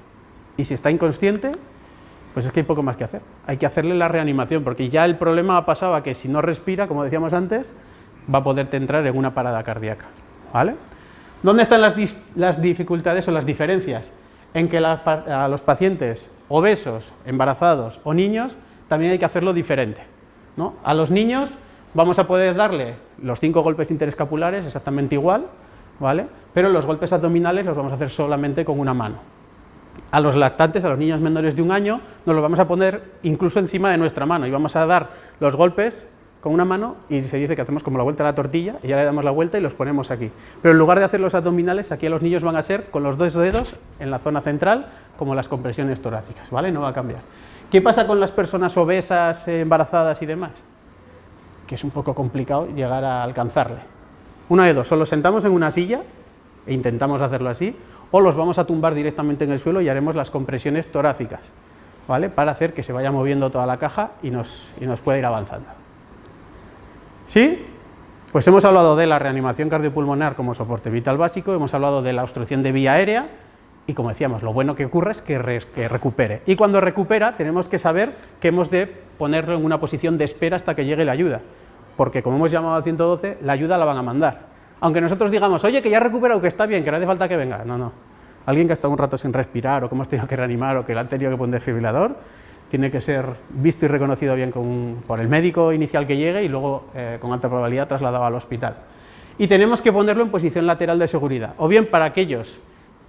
Y si está inconsciente, Pues es que hay poco más que hacer. Hay que hacerle la reanimación, porque ya el problema pasaba que si no respira, como decíamos antes, va a poderte entrar en una parada cardíaca, ¿vale? ¿Dónde están las dificultades o las diferencias? En que a los pacientes obesos, embarazados o niños también hay que hacerlo diferente, ¿no? A los niños vamos a poder darle los 5 golpes interescapulares exactamente igual, ¿vale? Pero los golpes abdominales los vamos a hacer solamente con una mano. A los lactantes, a los niños menores de 1 año, nos los vamos a poner incluso encima de nuestra mano y vamos a dar los golpes con una mano y se dice que hacemos como la vuelta a la tortilla y ya le damos la vuelta y los ponemos aquí. Pero en lugar de hacer los abdominales, aquí a los niños van a ser con los 2 dedos en la zona central, como las compresiones torácicas, ¿vale? No va a cambiar. ¿Qué pasa con las personas obesas, embarazadas y demás? Que es un poco complicado llegar a alcanzarle. Una de dos, o los sentamos en una silla e intentamos hacerlo así, o los vamos a tumbar directamente en el suelo y haremos las compresiones torácicas, ¿vale? Para hacer que se vaya moviendo toda la caja y nos pueda ir avanzando. ¿Sí? Pues hemos hablado de la reanimación cardiopulmonar como soporte vital básico, hemos hablado de la obstrucción de vía aérea y, como decíamos, lo bueno que ocurre es que recupere. Y cuando recupera tenemos que saber que hemos de ponerlo en una posición de espera hasta que llegue la ayuda, porque como hemos llamado al 112, la ayuda la van a mandar. Aunque nosotros digamos, oye, que ya ha recuperado, que está bien, que no hace falta que venga. No, no. Alguien que ha estado un rato sin respirar o que hemos tenido que reanimar o que le han tenido que poner desfibrilador, tiene que ser visto y reconocido bien por el médico inicial que llegue y luego con alta probabilidad trasladado al hospital. Y tenemos que ponerlo en posición lateral de seguridad, o bien para aquellos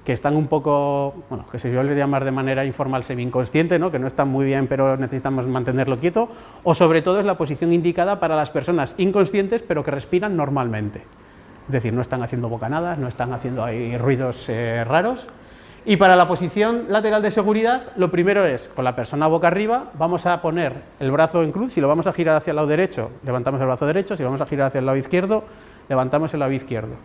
que están un poco, bueno, que se suele llamar de manera informal semi-inconsciente, ¿no? Que no están muy bien pero necesitamos mantenerlo quieto, o sobre todo es la posición indicada para las personas inconscientes pero que respiran normalmente. Es decir, no están haciendo bocanadas, no están haciendo ahí ruidos raros. Y para la posición lateral de seguridad, lo primero es, con la persona boca arriba, vamos a poner el brazo en cruz. Si lo vamos a girar hacia el lado derecho, levantamos el brazo derecho. Si lo vamos a girar hacia el lado izquierdo, levantamos el lado izquierdo.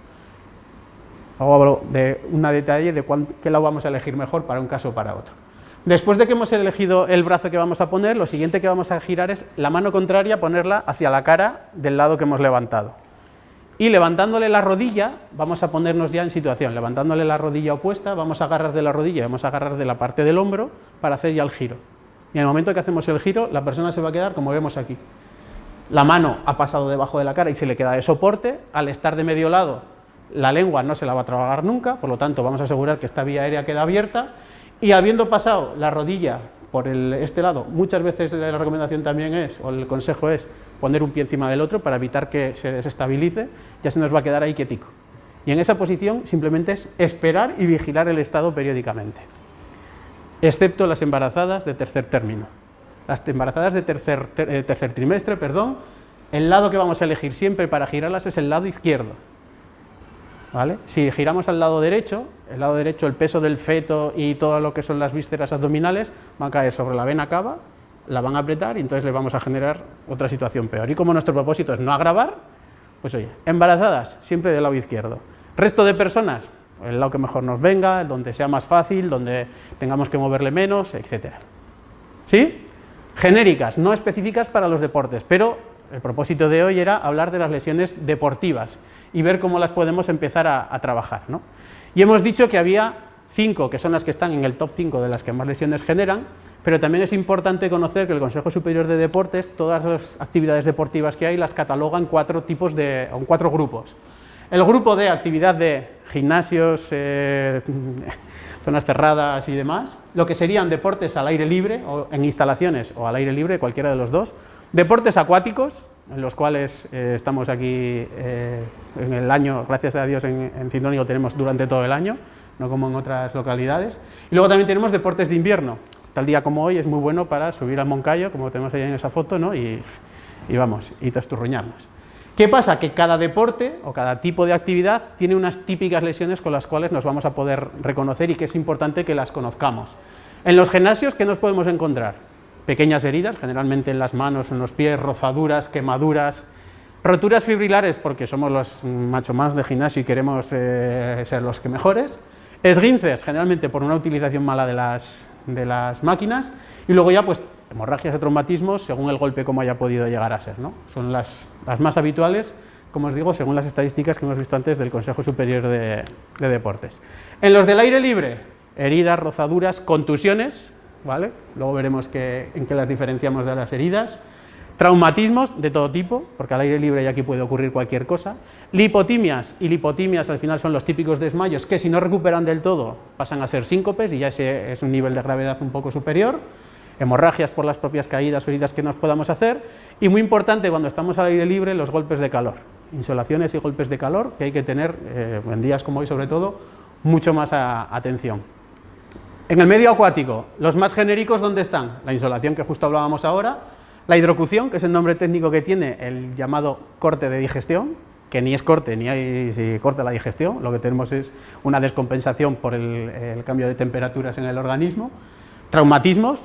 Luego hablo de un detalle de qué lado vamos a elegir mejor para un caso o para otro. Después de que hemos elegido el brazo que vamos a poner, lo siguiente que vamos a girar es la mano contraria, ponerla hacia la cara del lado que hemos levantado. Y levantándole la rodilla, vamos a ponernos ya en situación, levantándole la rodilla opuesta, vamos a agarrar de la rodilla, vamos a agarrar de la parte del hombro para hacer ya el giro. Y en el momento que hacemos el giro, la persona se va a quedar como vemos aquí. La mano ha pasado debajo de la cara y se le queda de soporte, al estar de medio lado, la lengua no se la va a tragar nunca, por lo tanto vamos a asegurar que esta vía aérea queda abierta, y habiendo pasado la rodilla por este lado, muchas veces la recomendación también es, o el consejo es, poner un pie encima del otro para evitar que se desestabilice, ya se nos va a quedar ahí quietico. Y en esa posición simplemente es esperar y vigilar el estado periódicamente. Excepto las embarazadas de tercer término. Las embarazadas de tercer trimestre, el lado que vamos a elegir siempre para girarlas es el lado izquierdo. ¿Vale? Si giramos al lado derecho, el peso del feto y todo lo que son las vísceras abdominales van a caer sobre la vena cava, la van a apretar y entonces le vamos a generar otra situación peor. Y como nuestro propósito es no agravar, pues oye, embarazadas siempre del lado izquierdo. Resto de personas, el lado que mejor nos venga, donde sea más fácil, donde tengamos que moverle menos, etc. ¿Sí? Genéricas, no específicas para los deportes, pero el propósito de hoy era hablar de las lesiones deportivas y ver cómo las podemos empezar a trabajar, ¿no? Y hemos dicho que había 5 que son las que están en el top 5 de las que más lesiones generan, pero también es importante conocer que el Consejo Superior de Deportes, todas las actividades deportivas que hay, las cataloga en 4 grupos. El grupo de actividad de gimnasios, zonas cerradas y demás, lo que serían deportes al aire libre, o en instalaciones o al aire libre, cualquiera de los dos. Deportes acuáticos, en los cuales estamos aquí en el año, gracias a Dios en Cindónigo tenemos durante todo el año, no como en otras localidades. Y luego también tenemos deportes de invierno. Tal día como hoy es muy bueno para subir al Moncayo, como tenemos ahí en esa foto, ¿no? y testurruñarnos. ¿Qué pasa? Que cada deporte o cada tipo de actividad tiene unas típicas lesiones con las cuales nos vamos a poder reconocer y que es importante que las conozcamos. En los gimnasios, ¿qué nos podemos encontrar? Pequeñas heridas, generalmente en las manos, en los pies, rozaduras, quemaduras, roturas fibrilares, porque somos los macho más de gimnasio y queremos ser los que mejores, esguinces, generalmente por una utilización mala de las máquinas, y luego ya pues hemorragias o traumatismos según el golpe como haya podido llegar a ser, ¿no? Son las más habituales, como os digo, según las estadísticas que hemos visto antes del Consejo Superior de Deportes. En los del aire libre, heridas, rozaduras, contusiones, ¿vale? Luego veremos en qué las diferenciamos de las heridas. Traumatismos de todo tipo, porque al aire libre ya aquí puede ocurrir cualquier cosa. Lipotimias, y lipotimias al final son los típicos desmayos que si no recuperan del todo pasan a ser síncopes y ya ese es un nivel de gravedad un poco superior. Hemorragias por las propias caídas o heridas que nos podamos hacer. Y muy importante cuando estamos al aire libre, los golpes de calor. Insolaciones y golpes de calor que hay que tener, en días como hoy sobre todo, mucho más atención. En el medio acuático, los más genéricos, ¿dónde están? La insolación, que justo hablábamos ahora. La hidrocución, que es el nombre técnico que tiene el llamado corte de digestión, que ni es corte ni hay si corta la digestión, lo que tenemos es una descompensación por el cambio de temperaturas en el organismo. Traumatismos,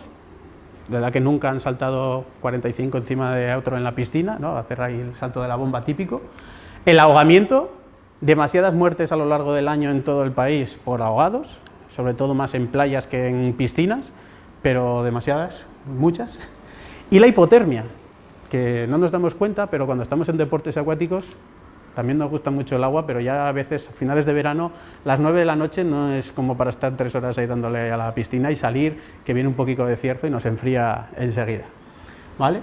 de verdad que nunca han saltado 45 encima de otro en la piscina, ¿no? Hacer ahí el salto de la bomba típico. El ahogamiento, demasiadas muertes a lo largo del año en todo el país por ahogados, sobre todo más en playas que en piscinas, pero demasiadas, muchas. Y la hipotermia, que no nos damos cuenta, pero cuando estamos en deportes acuáticos también nos gusta mucho el agua, pero ya a veces a finales de verano, las 9 de la noche no es como para estar 3 horas ahí dándole a la piscina y salir, que viene un poquito de cierzo y nos enfría enseguida, ¿vale?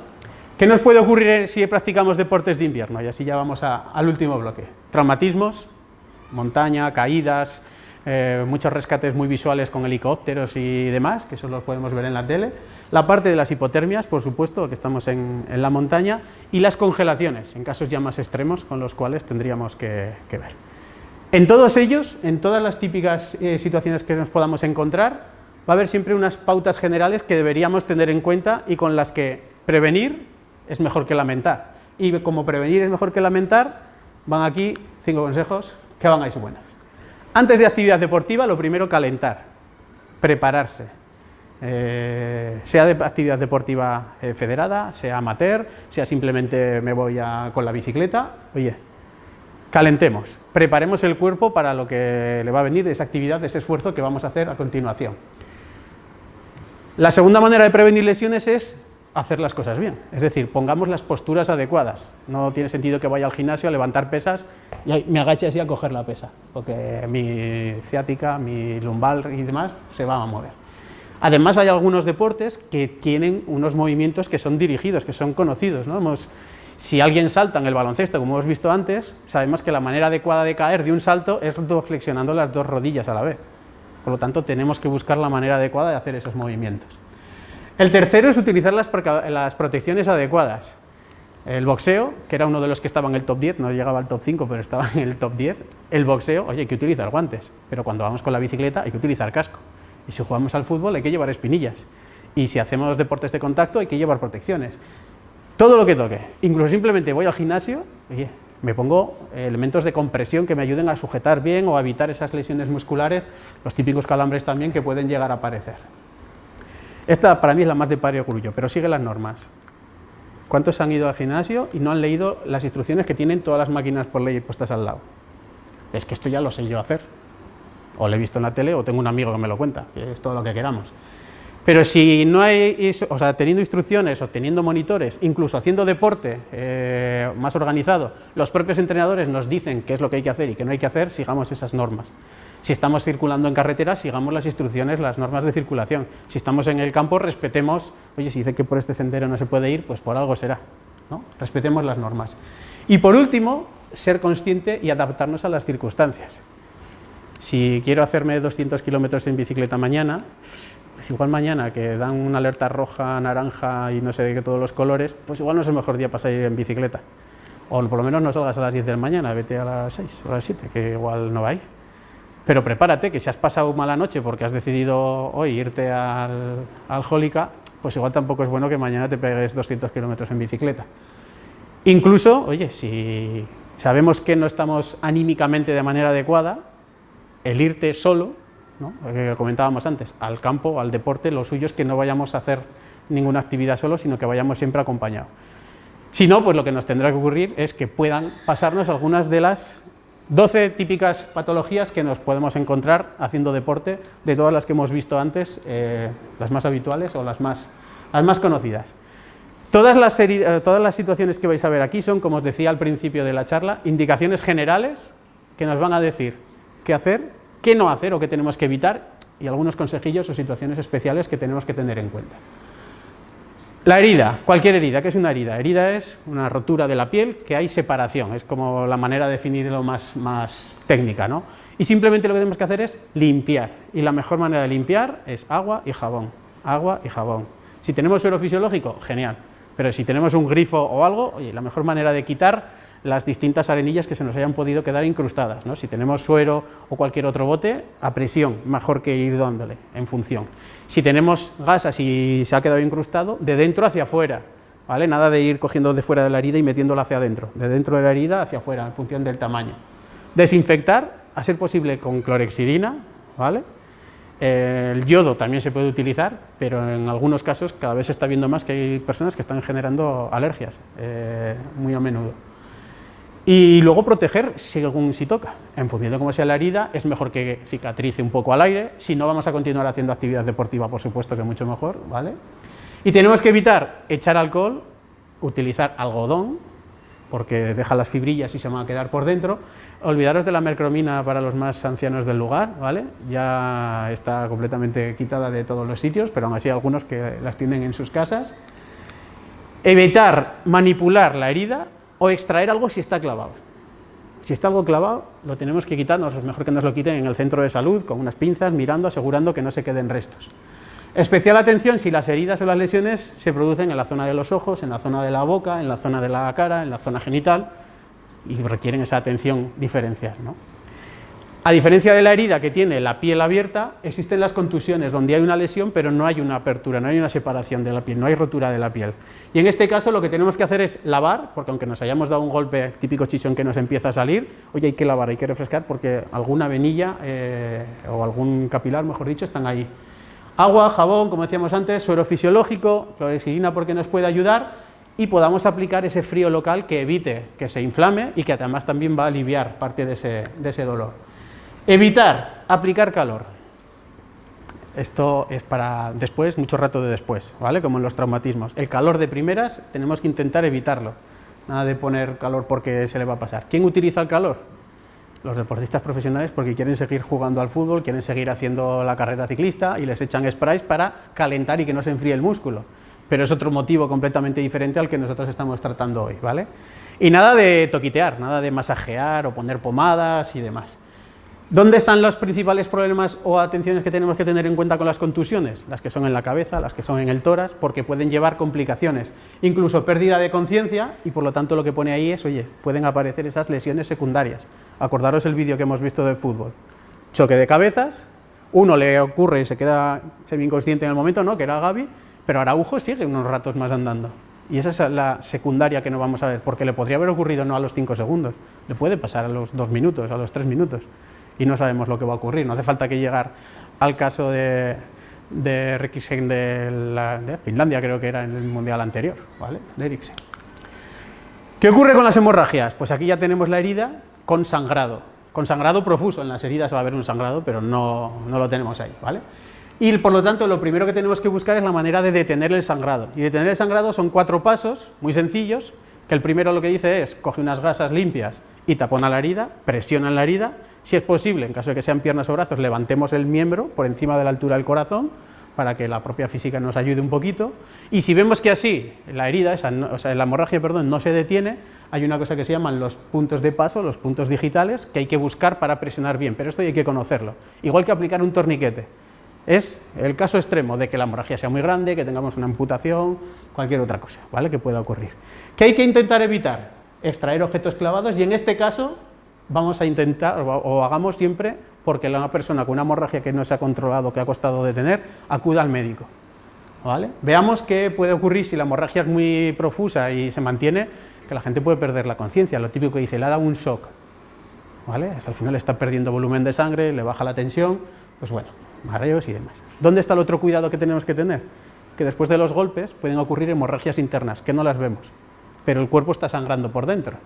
¿Qué nos puede ocurrir si practicamos deportes de invierno? Y así ya vamos al último bloque. Traumatismos, montaña, caídas, muchos rescates muy visuales con helicópteros y demás, que eso los podemos ver en la tele. La parte de las hipotermias, por supuesto, que estamos en la montaña, y las congelaciones, en casos ya más extremos, con los cuales tendríamos que ver. En todos ellos, en todas las típicas situaciones que nos podamos encontrar, va a haber siempre unas pautas generales que deberíamos tener en cuenta y con las que prevenir es mejor que lamentar. Y como prevenir es mejor que lamentar, van aquí 5 consejos que van a ir buenos. Antes de actividad deportiva, lo primero, calentar, prepararse. Sea de actividad deportiva federada, sea amateur, sea simplemente me voy con la bicicleta, oye, calentemos, preparemos el cuerpo para lo que le va a venir de esa actividad, de ese esfuerzo que vamos a hacer a continuación. La segunda manera de prevenir lesiones es hacer las cosas bien, es decir, pongamos las posturas adecuadas. No tiene sentido que vaya al gimnasio a levantar pesas y me agache así a coger la pesa, porque mi ciática, mi lumbar y demás se van a mover. Además hay algunos deportes que tienen unos movimientos que son dirigidos, que son conocidos, ¿no? Si alguien salta en el baloncesto, como hemos visto antes, sabemos que la manera adecuada de caer de un salto es flexionando las 2 rodillas a la vez. Por lo tanto, tenemos que buscar la manera adecuada de hacer esos movimientos. El tercero es utilizar las protecciones adecuadas. El boxeo, que era uno de los que estaba en el top 10, no llegaba al top 5, pero estaba en el top 10. El boxeo, oye, hay que utilizar guantes, pero cuando vamos con la bicicleta hay que utilizar casco. Y si jugamos al fútbol hay que llevar espinillas. Y si hacemos deportes de contacto hay que llevar protecciones. Todo lo que toque. Incluso simplemente voy al gimnasio, oye, me pongo elementos de compresión que me ayuden a sujetar bien o a evitar esas lesiones musculares, los típicos calambres también que pueden llegar a aparecer. Esta para mí es la más de perogrullo, pero sigue las normas. ¿Cuántos han ido al gimnasio y no han leído las instrucciones que tienen todas las máquinas por ley puestas al lado? Es que esto ya lo sé yo hacer. O lo he visto en la tele o tengo un amigo que me lo cuenta, que es todo lo que queramos. Pero si no hay, o sea, teniendo instrucciones o teniendo monitores, incluso haciendo deporte más organizado, los propios entrenadores nos dicen qué es lo que hay que hacer y qué no hay que hacer, sigamos esas normas. Si estamos circulando en carretera, sigamos las instrucciones, las normas de circulación. Si estamos en el campo, respetemos, oye, si dice que por este sendero no se puede ir, pues por algo será, ¿no? Respetemos las normas. Y por último, ser consciente y adaptarnos a las circunstancias. Si quiero hacerme 200 kilómetros en bicicleta mañana, pues igual mañana que dan una alerta roja, naranja y no sé de qué todos los colores, pues igual no es el mejor día para salir en bicicleta. O por lo menos no salgas a las 10 de la mañana, vete a las 6 o a las 7, que igual no va ahí. Pero prepárate, que si has pasado mala noche porque has decidido hoy irte al Jólica, pues igual tampoco es bueno que mañana te pegues 200 kilómetros en bicicleta. Incluso, oye, si sabemos que no estamos anímicamente de manera adecuada, el irte solo, ¿no? Que comentábamos antes, al campo, al deporte, lo suyo es que no vayamos a hacer ninguna actividad solo, sino que vayamos siempre acompañados. Si no, pues lo que nos tendrá que ocurrir es que puedan pasarnos algunas de las 12 típicas patologías que nos podemos encontrar haciendo deporte, de todas las que hemos visto antes, las más habituales o las más conocidas. Todas las situaciones que vais a ver aquí son, como os decía al principio de la charla, indicaciones generales que nos van a decir qué hacer, qué no hacer o qué tenemos que evitar y algunos consejillos o situaciones especiales que tenemos que tener en cuenta. La herida, cualquier herida, ¿qué es una herida? Herida es una rotura de la piel que hay separación, es como la manera de definirlo más técnica, ¿no? Y simplemente lo que tenemos que hacer es limpiar, y la mejor manera de limpiar es agua y jabón, agua y jabón. Si tenemos suero fisiológico, genial, pero si tenemos un grifo o algo, oye, la mejor manera de quitar las distintas arenillas que se nos hayan podido quedar incrustadas, ¿no? Si tenemos suero o cualquier otro bote, a presión, mejor que ir dándole en función. Si tenemos gasas y se ha quedado incrustado, de dentro hacia afuera, ¿vale? Nada de ir cogiendo de fuera de la herida y metiéndola hacia adentro, de dentro de la herida hacia afuera, en función del tamaño. Desinfectar, a ser posible con clorhexidina, ¿vale? El yodo también se puede utilizar, pero en algunos casos cada vez se está viendo más que hay personas que están generando alergias, muy a menudo. Y luego proteger según si toca, en función de cómo sea la herida, es mejor que cicatrice un poco al aire, si no vamos a continuar haciendo actividad deportiva, por supuesto que mucho mejor, ¿vale? Y tenemos que evitar echar alcohol, utilizar algodón, porque deja las fibrillas y se van a quedar por dentro. Olvidaros de la mercromina para los más ancianos del lugar, ¿vale? Ya está completamente quitada de todos los sitios, pero aún así hay algunos que las tienen en sus casas. Evitar manipular la herida o extraer algo si está clavado. Si está algo clavado, lo tenemos que quitarnos, es mejor que nos lo quiten en el centro de salud, con unas pinzas, mirando, asegurando que no se queden restos. Especial atención si las heridas o las lesiones se producen en la zona de los ojos, en la zona de la boca, en la zona de la cara, en la zona genital, y requieren esa atención diferencial, ¿no? A diferencia de la herida que tiene la piel abierta, existen las contusiones, donde hay una lesión, pero no hay una apertura, no hay una separación de la piel, no hay rotura de la piel. Y en este caso lo que tenemos que hacer es lavar, porque aunque nos hayamos dado un golpe típico chichón que nos empieza a salir, oye, hay que lavar, hay que refrescar, porque alguna venilla o algún capilar, mejor dicho, están ahí. Agua, jabón, como decíamos antes, suero fisiológico, clorhexidina porque nos puede ayudar, y podamos aplicar ese frío local que evite que se inflame y que además también va a aliviar parte de ese dolor. Evitar aplicar calor. Esto es para después, mucho rato de después, ¿vale? Como en los traumatismos. El calor de primeras tenemos que intentar evitarlo. Nada de poner calor porque se le va a pasar. ¿Quién utiliza el calor? Los deportistas profesionales, porque quieren seguir jugando al fútbol, quieren seguir haciendo la carrera ciclista y les echan sprays para calentar y que no se enfríe el músculo. Pero es otro motivo completamente diferente al que nosotros estamos tratando hoy, ¿vale? Y nada de toquitear, nada de masajear o poner pomadas y demás. ¿Dónde están los principales problemas o atenciones que tenemos que tener en cuenta con las contusiones? Las que son en la cabeza, las que son en el tórax, porque pueden llevar complicaciones, incluso pérdida de conciencia, y por lo tanto lo que pone ahí es, oye, pueden aparecer esas lesiones secundarias. Acordaros el vídeo que hemos visto del fútbol. Choque de cabezas, uno le ocurre y se queda semi-inconsciente en el momento, ¿no?, que era Gavi, pero Araujo sigue unos ratos más andando. Y esa es la secundaria que no vamos a ver, porque le podría haber ocurrido no a los 5 segundos, le puede pasar a los 2 minutos, a los 3 minutos. Y no sabemos lo que va a ocurrir, no hace falta que llegar al caso de Eriksen de Finlandia, creo que era en el mundial anterior, ¿vale? De Eriksen. ¿Qué ocurre con las hemorragias? Pues aquí ya tenemos la herida con sangrado profuso, en las heridas va a haber un sangrado, pero no lo tenemos ahí, ¿vale? Y por lo tanto lo primero que tenemos que buscar es la manera de detener el sangrado, y detener el sangrado son 4 pasos muy sencillos, que el primero lo que dice es, coge unas gasas limpias y tapona la herida, presiona en la herida. Si es posible, en caso de que sean piernas o brazos, levantemos el miembro por encima de la altura del corazón para que la propia física nos ayude un poquito. Y si vemos que así la herida, la hemorragia, no se detiene, hay una cosa que se llaman los puntos de paso, los puntos digitales, que hay que buscar para presionar bien, pero esto hay que conocerlo. Igual que aplicar un torniquete. Es el caso extremo de que la hemorragia sea muy grande, que tengamos una amputación, cualquier otra cosa, ¿vale?, que pueda ocurrir. ¿Qué hay que intentar evitar? Extraer objetos clavados, y en este caso vamos a intentar, o hagamos siempre, porque la persona con una hemorragia que no se ha controlado, que ha costado detener, acuda al médico, ¿vale? Veamos qué puede ocurrir si la hemorragia es muy profusa y se mantiene, que la gente puede perder la conciencia, lo típico que dice, le ha dado un shock, ¿vale? Al final está perdiendo volumen de sangre, le baja la tensión, pues bueno, mareos y demás. ¿Dónde está el otro cuidado que tenemos que tener? Que después de los golpes pueden ocurrir hemorragias internas, que no las vemos, pero el cuerpo está sangrando por dentro.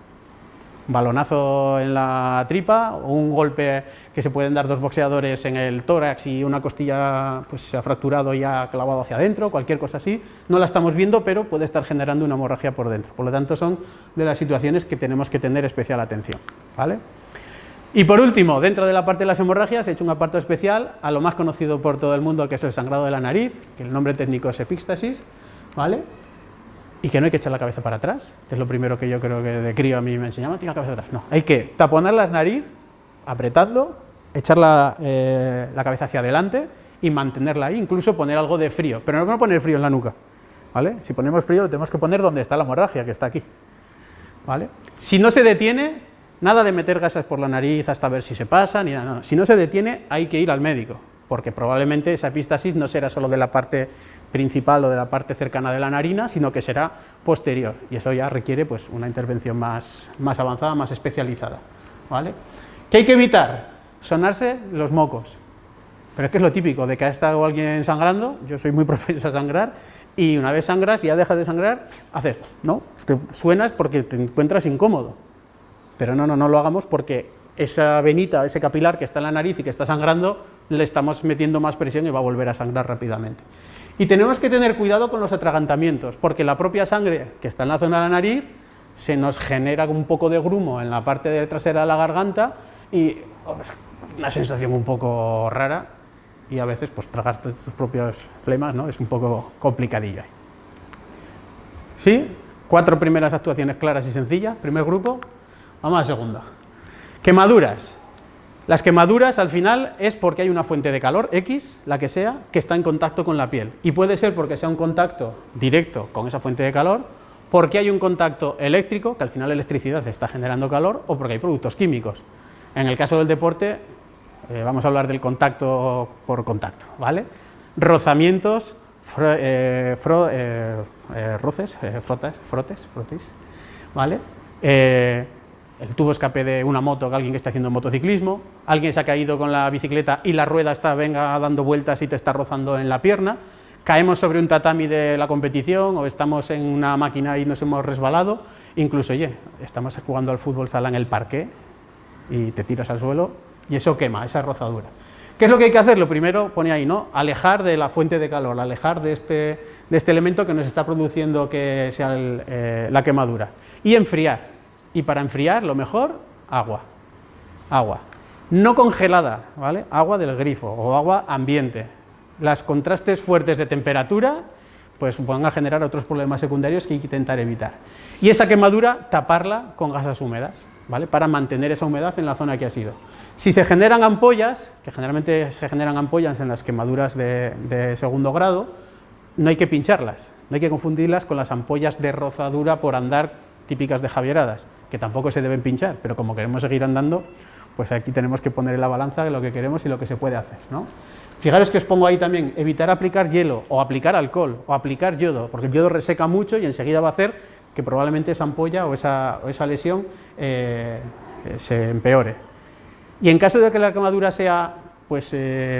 Balonazo en la tripa, o un golpe que se pueden dar 2 boxeadores en el tórax y una costilla pues se ha fracturado y ha clavado hacia adentro, cualquier cosa así, no la estamos viendo, pero puede estar generando una hemorragia por dentro. Por lo tanto, son de las situaciones que tenemos que tener especial atención, ¿vale? Y por último, dentro de la parte de las hemorragias, he hecho un apartado especial a lo más conocido por todo el mundo, que es el sangrado de la nariz, que el nombre técnico es epístasis, ¿vale? Y que no hay que echar la cabeza para atrás, que es lo primero que yo creo que de crío a mí me enseñaba, tira la cabeza atrás. No, hay que taponar la nariz, apretando, echar la cabeza hacia adelante y mantenerla ahí, incluso poner algo de frío, pero no vamos a poner frío en la nuca, ¿vale? Si ponemos frío lo tenemos que poner donde está la hemorragia, que está aquí, ¿vale? Si no se detiene, nada de meter gasas por la nariz hasta ver si se pasa, ni nada, no. Si no se detiene hay que ir al médico, porque probablemente esa epístasis no será solo de la parte principal o de la parte cercana de la narina, sino que será posterior, y eso ya requiere pues una intervención más avanzada, más especializada, ¿vale? ¿Qué hay que evitar? Sonarse los mocos, pero es que es lo típico, de que ha estado alguien sangrando, yo soy muy propenso a sangrar, y una vez sangras y ya dejas de sangrar, haces, ¿no? Te suenas porque te encuentras incómodo, pero no lo hagamos porque esa venita, ese capilar que está en la nariz y que está sangrando, le estamos metiendo más presión y va a volver a sangrar rápidamente. Y tenemos que tener cuidado con los atragantamientos, porque la propia sangre que está en la zona de la nariz se nos genera un poco de grumo en la parte trasera de la garganta y una sensación un poco rara, y a veces pues tragar tus propios flemas, ¿no? Es un poco complicadillo. ¿Sí? 4 primeras actuaciones claras y sencillas, primer grupo. Vamos a la segunda. Quemaduras. Las quemaduras al final es porque hay una fuente de calor, X, la que sea, que está en contacto con la piel. Y puede ser porque sea un contacto directo con esa fuente de calor, porque hay un contacto eléctrico, que al final la electricidad está generando calor, o porque hay productos químicos. En el caso del deporte, vamos a hablar del contacto por contacto, ¿vale? Rozamientos, frotes, ¿vale? El tubo escape de una moto, que alguien que está haciendo motociclismo, alguien se ha caído con la bicicleta y la rueda venga dando vueltas y te está rozando en la pierna, caemos sobre un tatami de la competición o estamos en una máquina y nos hemos resbalado, incluso, oye, estamos jugando al fútbol sala en el parqué y te tiras al suelo y eso quema, esa rozadura. ¿Qué es lo que hay que hacer? Lo primero, pone ahí, ¿no? Alejar de la fuente de calor, alejar de este elemento que nos está produciendo que sea la quemadura, y enfriar. Y para enfriar, lo mejor, agua. No congelada, ¿vale? Agua del grifo o agua ambiente. Las contrastes fuertes de temperatura pues van a generar otros problemas secundarios que hay que intentar evitar. Y esa quemadura, taparla con gasas húmedas, ¿vale? Para mantener esa humedad en la zona que ha sido. Si se generan ampollas, que generalmente se generan ampollas en las quemaduras de segundo grado, no hay que pincharlas, no hay que confundirlas con las ampollas de rozadura por andar típicas de javieradas, que tampoco se deben pinchar, pero como queremos seguir andando, pues aquí tenemos que poner en la balanza lo que queremos y lo que se puede hacer, ¿no? Fijaros que os pongo ahí también, evitar aplicar hielo, o aplicar alcohol, o aplicar yodo, porque el yodo reseca mucho y enseguida va a hacer que probablemente esa ampolla o esa lesión se empeore. Y en caso de que la quemadura sea pues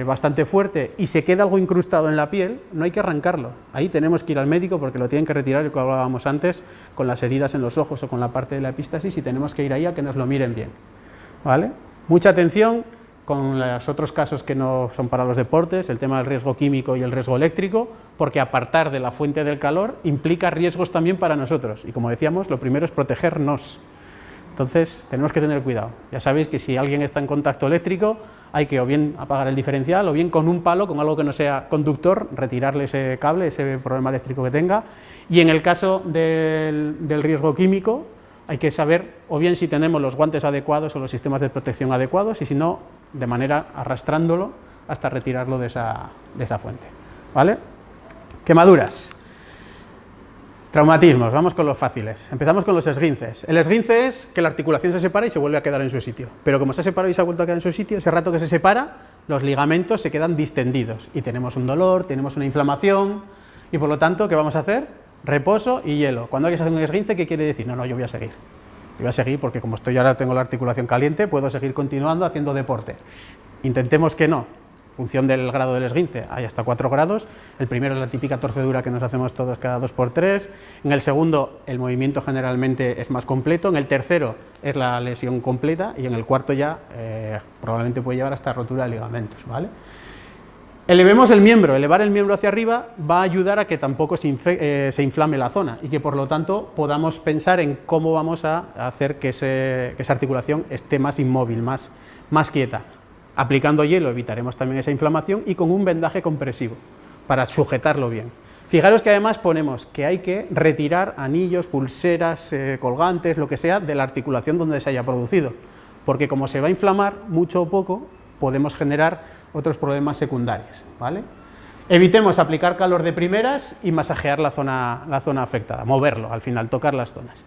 bastante fuerte y se queda algo incrustado en la piel, no hay que arrancarlo. Ahí tenemos que ir al médico porque lo tienen que retirar, lo que hablábamos antes, con las heridas en los ojos o con la parte de la epístasis, y tenemos que ir ahí a que nos lo miren bien, ¿vale? Mucha atención con los otros casos que no son para los deportes, el tema del riesgo químico y el riesgo eléctrico, porque apartar de la fuente del calor implica riesgos también para nosotros, y como decíamos, lo primero es protegernos. Entonces tenemos que tener cuidado. Ya sabéis que si alguien está en contacto eléctrico, hay que o bien apagar el diferencial o bien con un palo, con algo que no sea conductor, retirarle ese cable, ese problema eléctrico que tenga. Y en el caso del riesgo químico, hay que saber o bien si tenemos los guantes adecuados o los sistemas de protección adecuados, y si no, de manera arrastrándolo hasta retirarlo de esa fuente, ¿vale? Quemaduras. Traumatismos, vamos con los fáciles. Empezamos con los esguinces. El esguince es que la articulación se separa y se vuelve a quedar en su sitio. Pero como se ha separado y se ha vuelto a quedar en su sitio, ese rato que se separa, los ligamentos se quedan distendidos y tenemos un dolor, tenemos una inflamación, y por lo tanto, ¿qué vamos a hacer? Reposo y hielo. Cuando alguien se hace un esguince, ¿qué quiere decir? No, yo voy a seguir. Yo voy a seguir porque como estoy ahora, tengo la articulación caliente, puedo seguir continuando haciendo deporte. Intentemos que no. Función del grado del esguince, hay hasta 4 grados, el primero es la típica torcedura que nos hacemos todos cada 2 por 3, en el segundo el movimiento generalmente es más completo, en el tercero es la lesión completa y en el cuarto ya probablemente puede llevar hasta rotura de ligamentos, ¿vale? Elevemos el miembro. Elevar el miembro hacia arriba va a ayudar a que tampoco se inflame la zona y que por lo tanto podamos pensar en cómo vamos a hacer que esa articulación esté más inmóvil, más quieta. Aplicando hielo evitaremos también esa inflamación y con un vendaje compresivo para sujetarlo bien. Fijaros que además ponemos que hay que retirar anillos, pulseras, colgantes, lo que sea, de la articulación donde se haya producido, porque como se va a inflamar mucho o poco, podemos generar otros problemas secundarios, ¿vale? Evitemos aplicar calor de primeras y masajear la zona afectada, moverlo al final, tocar las zonas.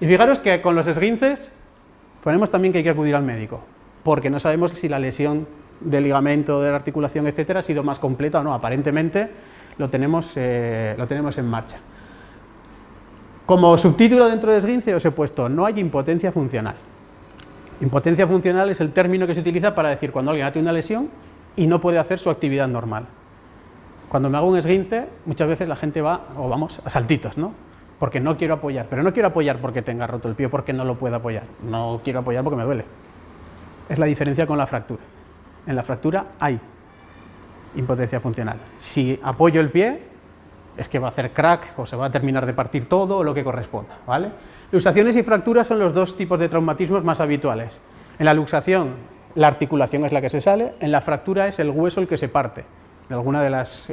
Y fijaros que con los esguinces ponemos también que hay que acudir al médico, porque no sabemos si la lesión del ligamento, de la articulación, etcétera, ha sido más completa o no. Aparentemente lo tenemos en marcha. Como subtítulo dentro de esguince os he puesto: no hay impotencia funcional. Impotencia funcional es el término que se utiliza para decir cuando alguien tiene una lesión y no puede hacer su actividad normal. Cuando me hago un esguince, muchas veces la gente va, o vamos, a saltitos, ¿no? Porque no quiero apoyar, pero no quiero apoyar porque tenga roto el pie, porque no lo pueda apoyar. No quiero apoyar porque me duele. Es la diferencia con la fractura. En la fractura hay impotencia funcional. Si apoyo el pie, es que va a hacer crack o se va a terminar de partir todo o lo que corresponda, ¿vale? Luxaciones y fracturas son los dos tipos de traumatismos más habituales. En la luxación, la articulación es la que se sale, en la fractura es el hueso el que se parte, de alguna de las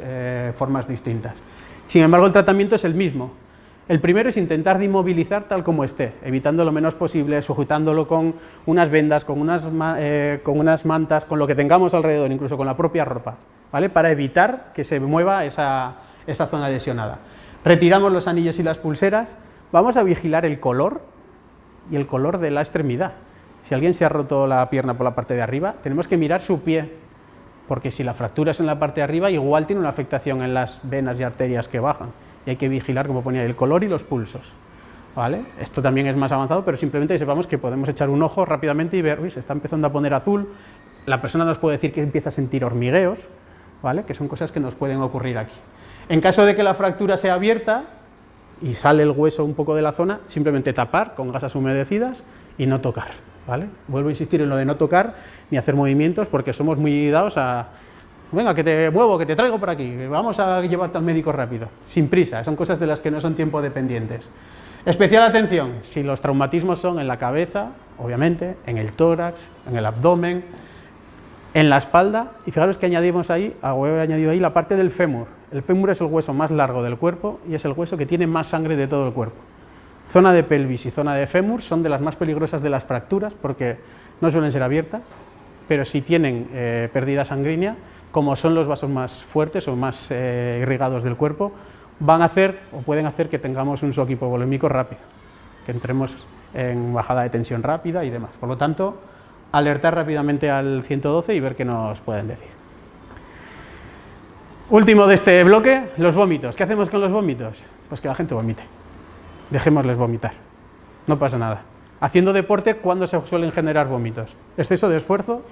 formas distintas. Sin embargo, el tratamiento es el mismo. El primero es intentar de inmovilizar tal como esté, evitando lo menos posible, sujetándolo con unas vendas, con unas mantas, con lo que tengamos alrededor, incluso con la propia ropa, ¿vale? Para evitar que se mueva esa zona lesionada. Retiramos los anillos y las pulseras, vamos a vigilar el color y el color de la extremidad. Si alguien se ha roto la pierna por la parte de arriba, tenemos que mirar su pie, porque si la fractura es en la parte de arriba, igual tiene una afectación en las venas y arterias que bajan. Y hay que vigilar, como ponía, el color y los pulsos, ¿vale? Esto también es más avanzado, pero simplemente sepamos que podemos echar un ojo rápidamente y ver, uy, se está empezando a poner azul, la persona nos puede decir que empieza a sentir hormigueos, ¿vale? Que son cosas que nos pueden ocurrir aquí. En caso de que la fractura sea abierta y sale el hueso un poco de la zona, simplemente tapar con gasas humedecidas y no tocar, ¿vale? Vuelvo a insistir en lo de no tocar ni hacer movimientos, porque somos muy dados a: venga, que te muevo, que te traigo por aquí, que vamos a llevarte al médico rápido, sin prisa, son cosas de las que no son tiempo dependientes. Especial atención, si los traumatismos son en la cabeza, obviamente, en el tórax, en el abdomen, en la espalda, y fijaros que he añadido ahí la parte del fémur. El fémur es el hueso más largo del cuerpo y es el hueso que tiene más sangre de todo el cuerpo. Zona de pelvis y zona de fémur son de las más peligrosas de las fracturas porque no suelen ser abiertas, pero si tienen pérdida sanguínea, como son los vasos más fuertes o más irrigados del cuerpo, van a hacer o pueden hacer que tengamos un shock hipovolémico rápido, que entremos en bajada de tensión rápida y demás. Por lo tanto, alertar rápidamente al 112 y ver qué nos pueden decir. Último de este bloque, los vómitos. ¿Qué hacemos con los vómitos? Pues que la gente vomite. Dejémosles vomitar. No pasa nada. Haciendo deporte, ¿cuándo se suelen generar vómitos? Exceso de esfuerzo,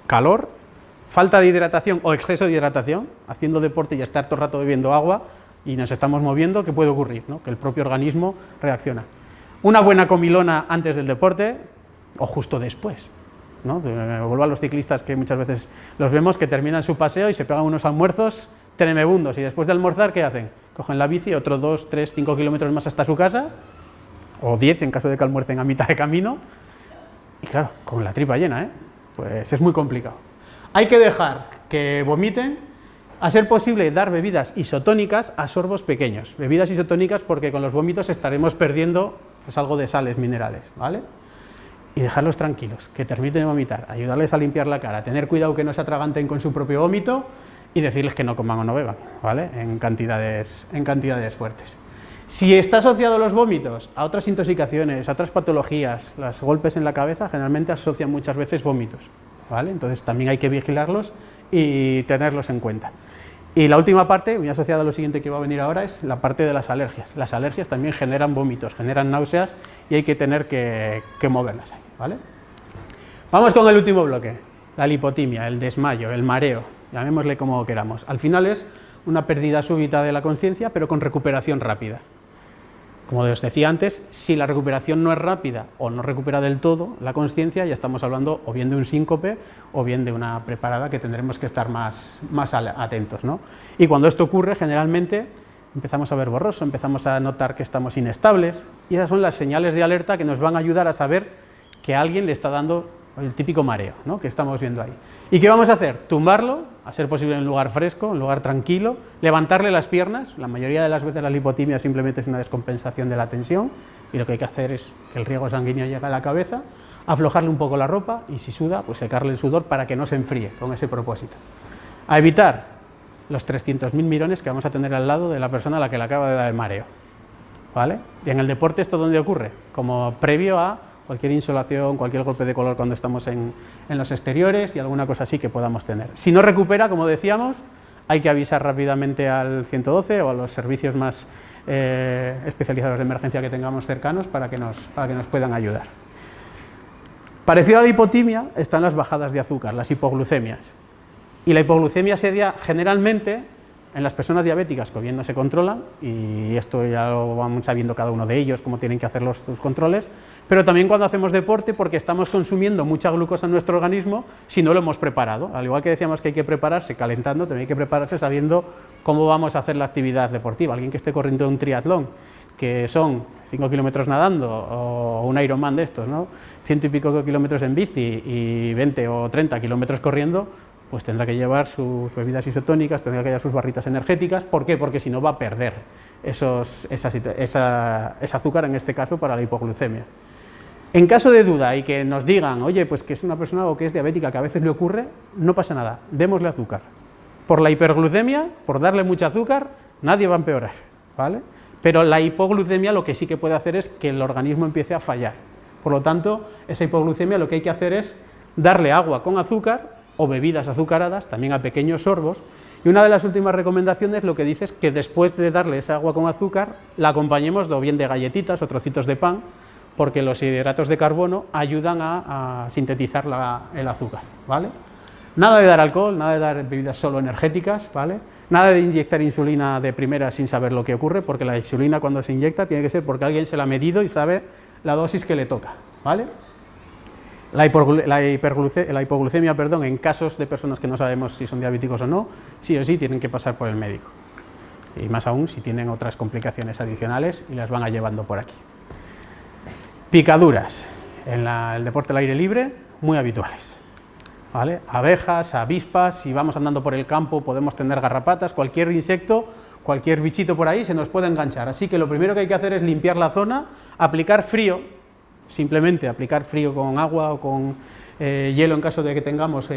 calor, falta de hidratación o exceso de hidratación, haciendo deporte y estar todo el rato bebiendo agua y nos estamos moviendo, ¿qué puede ocurrir? ¿No? Que el propio organismo reacciona. Una buena comilona antes del deporte o justo después, ¿no? Vuelvo a los ciclistas que muchas veces los vemos que terminan su paseo y se pegan unos almuerzos tremebundos y después de almorzar, ¿qué hacen? Cogen la bici, otros 2, 3, 5 kilómetros más hasta su casa, o 10 en caso de que almuercen a mitad de camino, y claro, con la tripa llena, pues es muy complicado. Hay que dejar que vomiten, a ser posible dar bebidas isotónicas a sorbos pequeños. Bebidas isotónicas porque con los vómitos estaremos perdiendo pues, algo de sales minerales, ¿vale? Y dejarlos tranquilos, que terminen de vomitar, ayudarles a limpiar la cara, tener cuidado que no se atraganten con su propio vómito y decirles que no coman o no beban, ¿vale? En cantidades fuertes. Si está asociado los vómitos a otras intoxicaciones, a otras patologías, los golpes en la cabeza generalmente asocian muchas veces vómitos, ¿vale? Entonces también hay que vigilarlos y tenerlos en cuenta. Y la última parte, muy asociada a lo siguiente que va a venir ahora, es la parte de las alergias. Las alergias también generan vómitos, generan náuseas y hay que tener que moverlas ahí, ¿vale? Vamos con el último bloque, la lipotimia, el desmayo, el mareo, llamémosle como queramos. Al final es una pérdida súbita de la conciencia, pero con recuperación rápida. Como os decía antes, si la recuperación no es rápida o no recupera del todo la consciencia, ya estamos hablando o bien de un síncope o bien de una preparada que tendremos que estar más atentos, ¿no? Y cuando esto ocurre, generalmente empezamos a ver borroso, empezamos a notar que estamos inestables, y esas son las señales de alerta que nos van a ayudar a saber que a alguien le está dando el típico mareo, ¿no?, que estamos viendo ahí. ¿Y qué vamos a hacer? Tumbarlo, a ser posible en un lugar fresco, en un lugar tranquilo, levantarle las piernas. La mayoría de las veces la lipotimia simplemente es una descompensación de la tensión, y lo que hay que hacer es que el riego sanguíneo llegue a la cabeza, aflojarle un poco la ropa, y si suda, pues secarle el sudor para que no se enfríe, con ese propósito. A evitar los 300.000 mirones que vamos a tener al lado de la persona a la que le acaba de dar el mareo, ¿vale? Y en el deporte, ¿esto dónde ocurre? Como previo a cualquier insolación, cualquier golpe de color cuando estamos en los exteriores y alguna cosa así que podamos tener. Si no recupera, como decíamos, hay que avisar rápidamente al 112 o a los servicios más especializados de emergencia que tengamos cercanos para que nos puedan ayudar. Parecido a la hipotimia están las bajadas de azúcar, las hipoglucemias. Y la hipoglucemia se da generalmente en las personas diabéticas que bien no se controlan, y esto ya lo vamos sabiendo cada uno de ellos, cómo tienen que hacer los controles, pero también cuando hacemos deporte, porque estamos consumiendo mucha glucosa en nuestro organismo si no lo hemos preparado. Al igual que decíamos que hay que prepararse calentando, también hay que prepararse sabiendo cómo vamos a hacer la actividad deportiva. Alguien que esté corriendo un triatlón, que son 5 kilómetros nadando, o un Ironman de estos, ¿no?, 100 y pico kilómetros en bici y 20 o 30 kilómetros corriendo, pues tendrá que llevar sus bebidas isotónicas, tendrá que llevar sus barritas energéticas. ¿Por qué? Porque si no va a perder ese azúcar, en este caso, para la hipoglucemia. En caso de duda y que nos digan, oye, pues que es una persona o que es diabética, que a veces le ocurre, no pasa nada, démosle azúcar. Por la hiperglucemia, por darle mucho azúcar, nadie va a empeorar, ¿vale? Pero la hipoglucemia lo que sí que puede hacer es que el organismo empiece a fallar. Por lo tanto, esa hipoglucemia lo que hay que hacer es darle agua con azúcar o bebidas azucaradas, también a pequeños sorbos, y una de las últimas recomendaciones lo que dice es que después de darle esa agua con azúcar, la acompañemos o bien de galletitas o trocitos de pan, porque los hidratos de carbono ayudan a sintetizar el azúcar, ¿vale? Nada de dar alcohol, nada de dar bebidas solo energéticas, ¿vale? Nada de inyectar insulina de primera sin saber lo que ocurre, porque la insulina cuando se inyecta tiene que ser porque alguien se la ha medido y sabe la dosis que le toca, ¿vale? La hipoglucemia, en casos de personas que no sabemos si son diabéticos o no, sí o sí tienen que pasar por el médico. Y más aún si tienen otras complicaciones adicionales y las van a llevando por aquí. Picaduras en el deporte al aire libre, muy habituales, ¿vale? Abejas, avispas, si vamos andando por el campo podemos tener garrapatas, cualquier insecto, cualquier bichito por ahí se nos puede enganchar. Así que lo primero que hay que hacer es limpiar la zona, aplicar frío. Simplemente aplicar frío con agua o con hielo en caso de que tengamos,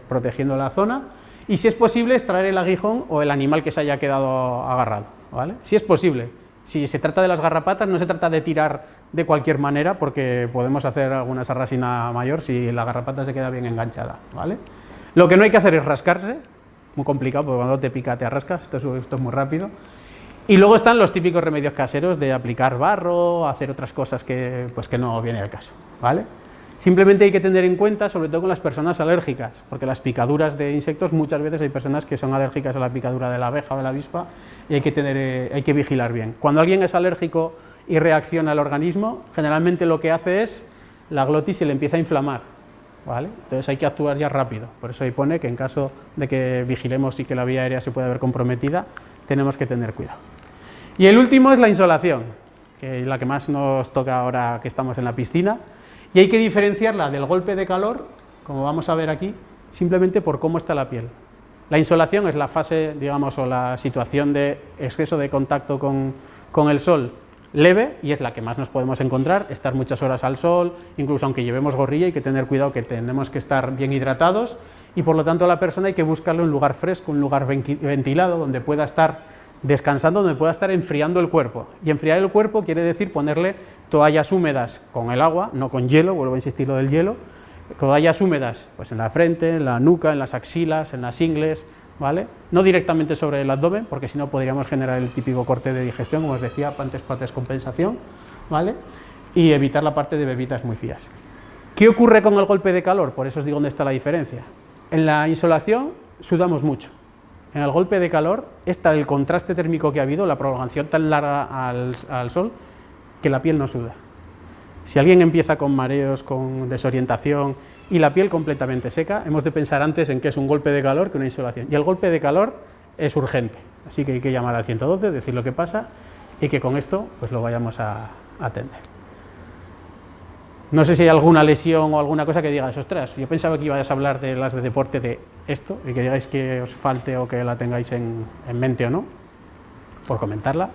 protegiendo la zona, y si es posible extraer el aguijón o el animal que se haya quedado agarrado, ¿vale? Si es posible. Si se trata de las garrapatas, no se trata de tirar de cualquier manera, porque podemos hacer alguna sarrasina mayor si la garrapata se queda bien enganchada, ¿vale? Lo que no hay que hacer es rascarse, muy complicado, porque cuando te pica te arrascas, esto es muy rápido. Y luego están los típicos remedios caseros de aplicar barro, hacer otras cosas que no viene al caso, ¿vale? Simplemente hay que tener en cuenta, sobre todo con las personas alérgicas, porque las picaduras de insectos, muchas veces hay personas que son alérgicas a la picadura de la abeja o de la avispa, y hay que vigilar bien. Cuando alguien es alérgico y reacciona al organismo, generalmente lo que hace es la glotis se le empieza a inflamar, ¿vale? Entonces hay que actuar ya rápido. Por eso ahí pone que en caso de que vigilemos y que la vía aérea se pueda ver comprometida, tenemos que tener cuidado. Y el último es la insolación, que es la que más nos toca ahora que estamos en la piscina, y hay que diferenciarla del golpe de calor, como vamos a ver aquí, simplemente por cómo está la piel. La insolación es la fase, digamos, o la situación de exceso de contacto con el sol leve, y es la que más nos podemos encontrar, estar muchas horas al sol, incluso aunque llevemos gorrilla hay que tener cuidado que tenemos que estar bien hidratados, y por lo tanto a la persona hay que buscarle un lugar fresco, un lugar ventilado, donde pueda estar descansando, donde pueda estar enfriando el cuerpo. Y enfriar el cuerpo quiere decir ponerle toallas húmedas con el agua, no con hielo, vuelvo a insistir lo del hielo, toallas húmedas pues en la frente, en la nuca, en las axilas, en las ingles, ¿vale? No directamente sobre el abdomen, porque si no podríamos generar el típico corte de digestión, como os decía, antes para descompensación, ¿vale? Y evitar la parte de bebidas muy frías. ¿Qué ocurre con el golpe de calor? Por eso os digo dónde está la diferencia. En la insolación sudamos mucho. En el golpe de calor, el contraste térmico que ha habido, la prolongación tan larga al sol, que la piel no suda. Si alguien empieza con mareos, con desorientación y la piel completamente seca, hemos de pensar antes en que es un golpe de calor que una insolación. Y el golpe de calor es urgente, así que hay que llamar al 112, decir lo que pasa y que con esto pues lo vayamos a atender. No sé si hay alguna lesión o alguna cosa que digas, ostras, yo pensaba que ibas a hablar de las de deporte de esto y que digáis que os falte o que la tengáis en mente o no, por comentarla,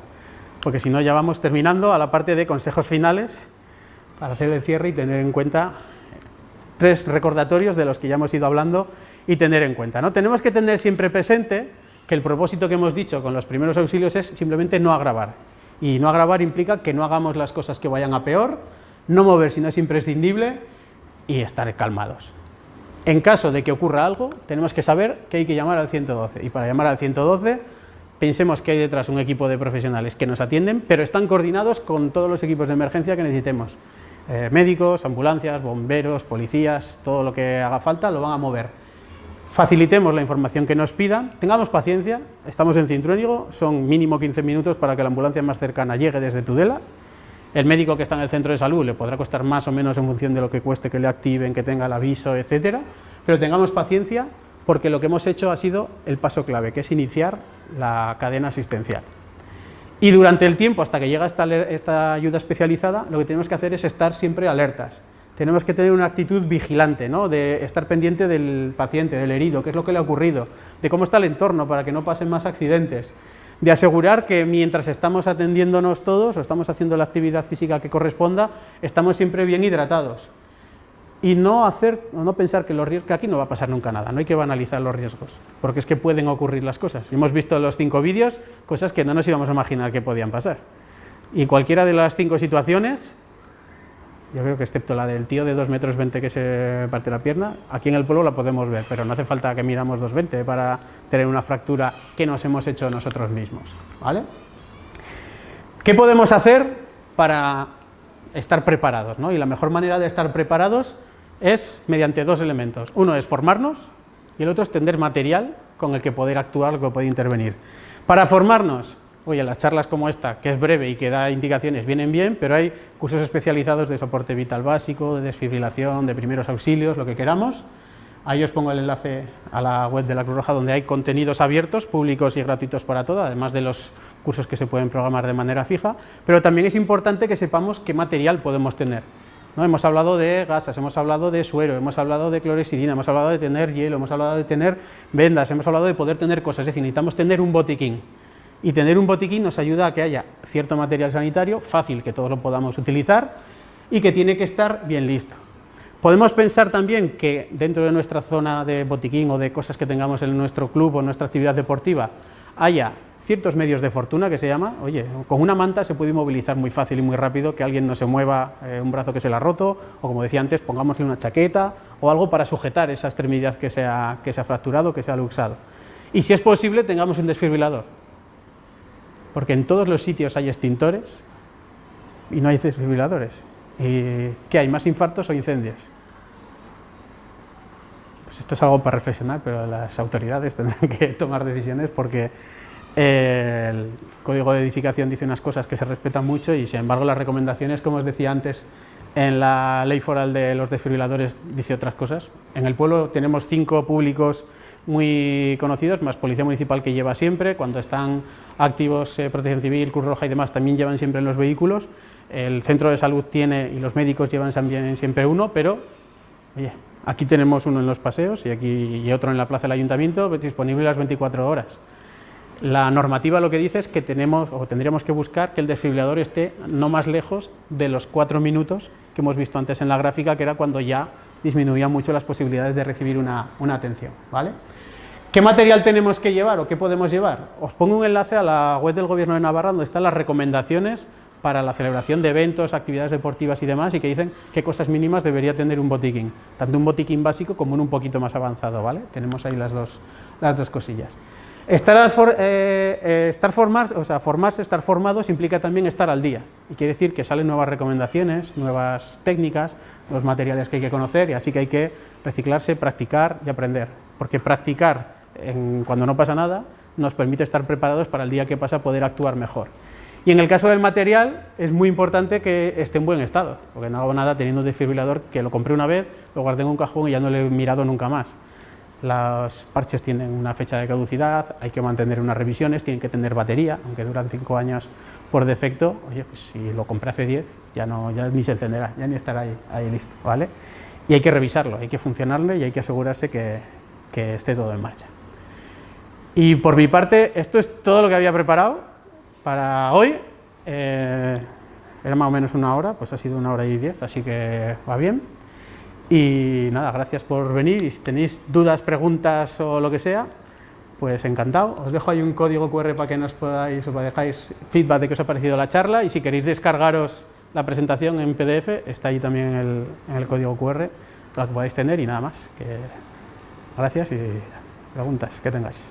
porque si no ya vamos terminando a la parte de consejos finales para hacer el cierre y tener en cuenta 3 recordatorios de los que ya hemos ido hablando y tener en cuenta, ¿no? Tenemos que tener siempre presente que el propósito que hemos dicho con los primeros auxilios es simplemente no agravar, y no agravar implica que no hagamos las cosas que vayan a peor, no mover si no es imprescindible y estar calmados. En caso de que ocurra algo, tenemos que saber que hay que llamar al 112, y para llamar al 112 pensemos que hay detrás un equipo de profesionales que nos atienden, pero están coordinados con todos los equipos de emergencia que necesitemos. Médicos, ambulancias, bomberos, policías, todo lo que haga falta lo van a mover. Facilitemos la información que nos pidan, tengamos paciencia, estamos en Cintruénigo, son mínimo 15 minutos para que la ambulancia más cercana llegue desde Tudela. El médico que está en el centro de salud le podrá costar más o menos en función de lo que cueste que le activen, que tenga el aviso, etcétera, pero tengamos paciencia porque lo que hemos hecho ha sido el paso clave, que es iniciar la cadena asistencial. Y durante el tiempo, hasta que llega esta ayuda especializada, lo que tenemos que hacer es estar siempre alertas. Tenemos que tener una actitud vigilante, ¿no? De estar pendiente del paciente, del herido, qué es lo que le ha ocurrido, de cómo está el entorno para que no pasen más accidentes, de asegurar que mientras estamos atendiéndonos todos o estamos haciendo la actividad física que corresponda, estamos siempre bien hidratados. Y no pensar que los riesgos, que aquí no va a pasar nunca nada, no hay que banalizar los riesgos, porque es que pueden ocurrir las cosas. Hemos visto en los 5 vídeos cosas que no nos íbamos a imaginar que podían pasar. Y cualquiera de las 5 situaciones, yo creo que excepto la del tío de 2,20 metros que se parte la pierna, aquí en el pueblo la podemos ver, pero no hace falta que midamos 2,20 para tener una fractura que nos hemos hecho nosotros mismos, ¿vale? ¿Qué podemos hacer para estar preparados, ¿no? Y la mejor manera de estar preparados es mediante 2 elementos. Uno es formarnos y el otro es tener material con el que poder actuar, con el que poder intervenir. Para formarnos, oye, las charlas como esta, que es breve y que da indicaciones, vienen bien, pero hay cursos especializados de soporte vital básico, de desfibrilación, de primeros auxilios, lo que queramos. Ahí os pongo el enlace a la web de la Cruz Roja, donde hay contenidos abiertos, públicos y gratuitos para todo, además de los cursos que se pueden programar de manera fija, pero también es importante que sepamos qué material podemos tener, ¿no? Hemos hablado de gasas, hemos hablado de suero, hemos hablado de clorexidina, hemos hablado de tener hielo, hemos hablado de tener vendas, hemos hablado de poder tener cosas, es decir, necesitamos tener un botiquín. Y tener un botiquín nos ayuda a que haya cierto material sanitario, fácil que todos lo podamos utilizar y que tiene que estar bien listo. Podemos pensar también que dentro de nuestra zona de botiquín o de cosas que tengamos en nuestro club o en nuestra actividad deportiva haya ciertos medios de fortuna, que se llama, oye, con una manta se puede inmovilizar muy fácil y muy rápido, que alguien no se mueva un brazo que se le ha roto, o como decía antes, pongámosle una chaqueta o algo para sujetar esa extremidad que se ha fracturado, que se ha luxado. Y si es posible, tengamos un desfibrilador, porque en todos los sitios hay extintores y no hay desfibriladores. ¿Qué hay? ¿Más infartos o incendios? Pues esto es algo para reflexionar, pero las autoridades tendrán que tomar decisiones porque el Código de Edificación dice unas cosas que se respetan mucho y sin embargo las recomendaciones, como os decía antes, en la ley foral de los desfibriladores dice otras cosas. En el pueblo tenemos 5 públicos muy conocidos, más Policía Municipal que lleva siempre, cuando están activos Protección Civil, Cruz Roja y demás también llevan siempre en los vehículos, el centro de salud tiene y los médicos llevan también siempre uno, pero oye, aquí tenemos uno en los paseos y otro en la plaza del ayuntamiento disponible las 24 horas. La normativa lo que dice es que tendríamos que buscar que el desfibrilador esté no más lejos de los 4 minutos que hemos visto antes en la gráfica, que era cuando ya disminuían mucho las posibilidades de recibir una atención, ¿vale? ¿Qué material tenemos que llevar o qué podemos llevar? Os pongo un enlace a la web del Gobierno de Navarra donde están las recomendaciones para la celebración de eventos, actividades deportivas y demás, y que dicen qué cosas mínimas debería tener un botiquín, tanto un botiquín básico como un poquito más avanzado, ¿vale? Tenemos ahí las dos cosillas. Formarse, estar formados implica también estar al día, y quiere decir que salen nuevas recomendaciones, nuevas técnicas, nuevos materiales que hay que conocer, y así que hay que reciclarse, practicar y aprender, porque practicar cuando no pasa nada nos permite estar preparados para el día que pasa poder actuar mejor. Y en el caso del material es muy importante que esté en buen estado, porque no hago nada teniendo un desfibrilador que lo compré una vez, lo guardé en un cajón y ya no lo he mirado nunca más. Los parches tienen una fecha de caducidad, hay que mantener unas revisiones, tienen que tener batería, aunque duran 5 años por defecto. Oye, pues si lo compré hace 10, ya ni se encenderá, ya ni estará ahí listo, ¿vale? Y hay que revisarlo, hay que funcionarlo y hay que asegurarse que esté todo en marcha. Y por mi parte, esto es todo lo que había preparado para hoy. Era más o menos 1 hora, pues ha sido 1 hora y 10, así que va bien. Y nada, gracias por venir, y si tenéis dudas, preguntas o lo que sea, pues encantado. Os dejo ahí un código QR para que nos podáis o dejáis feedback de qué os ha parecido la charla, y si queréis descargaros la presentación en PDF, está ahí también el código QR para que podáis tener, y nada más. Gracias y preguntas que tengáis.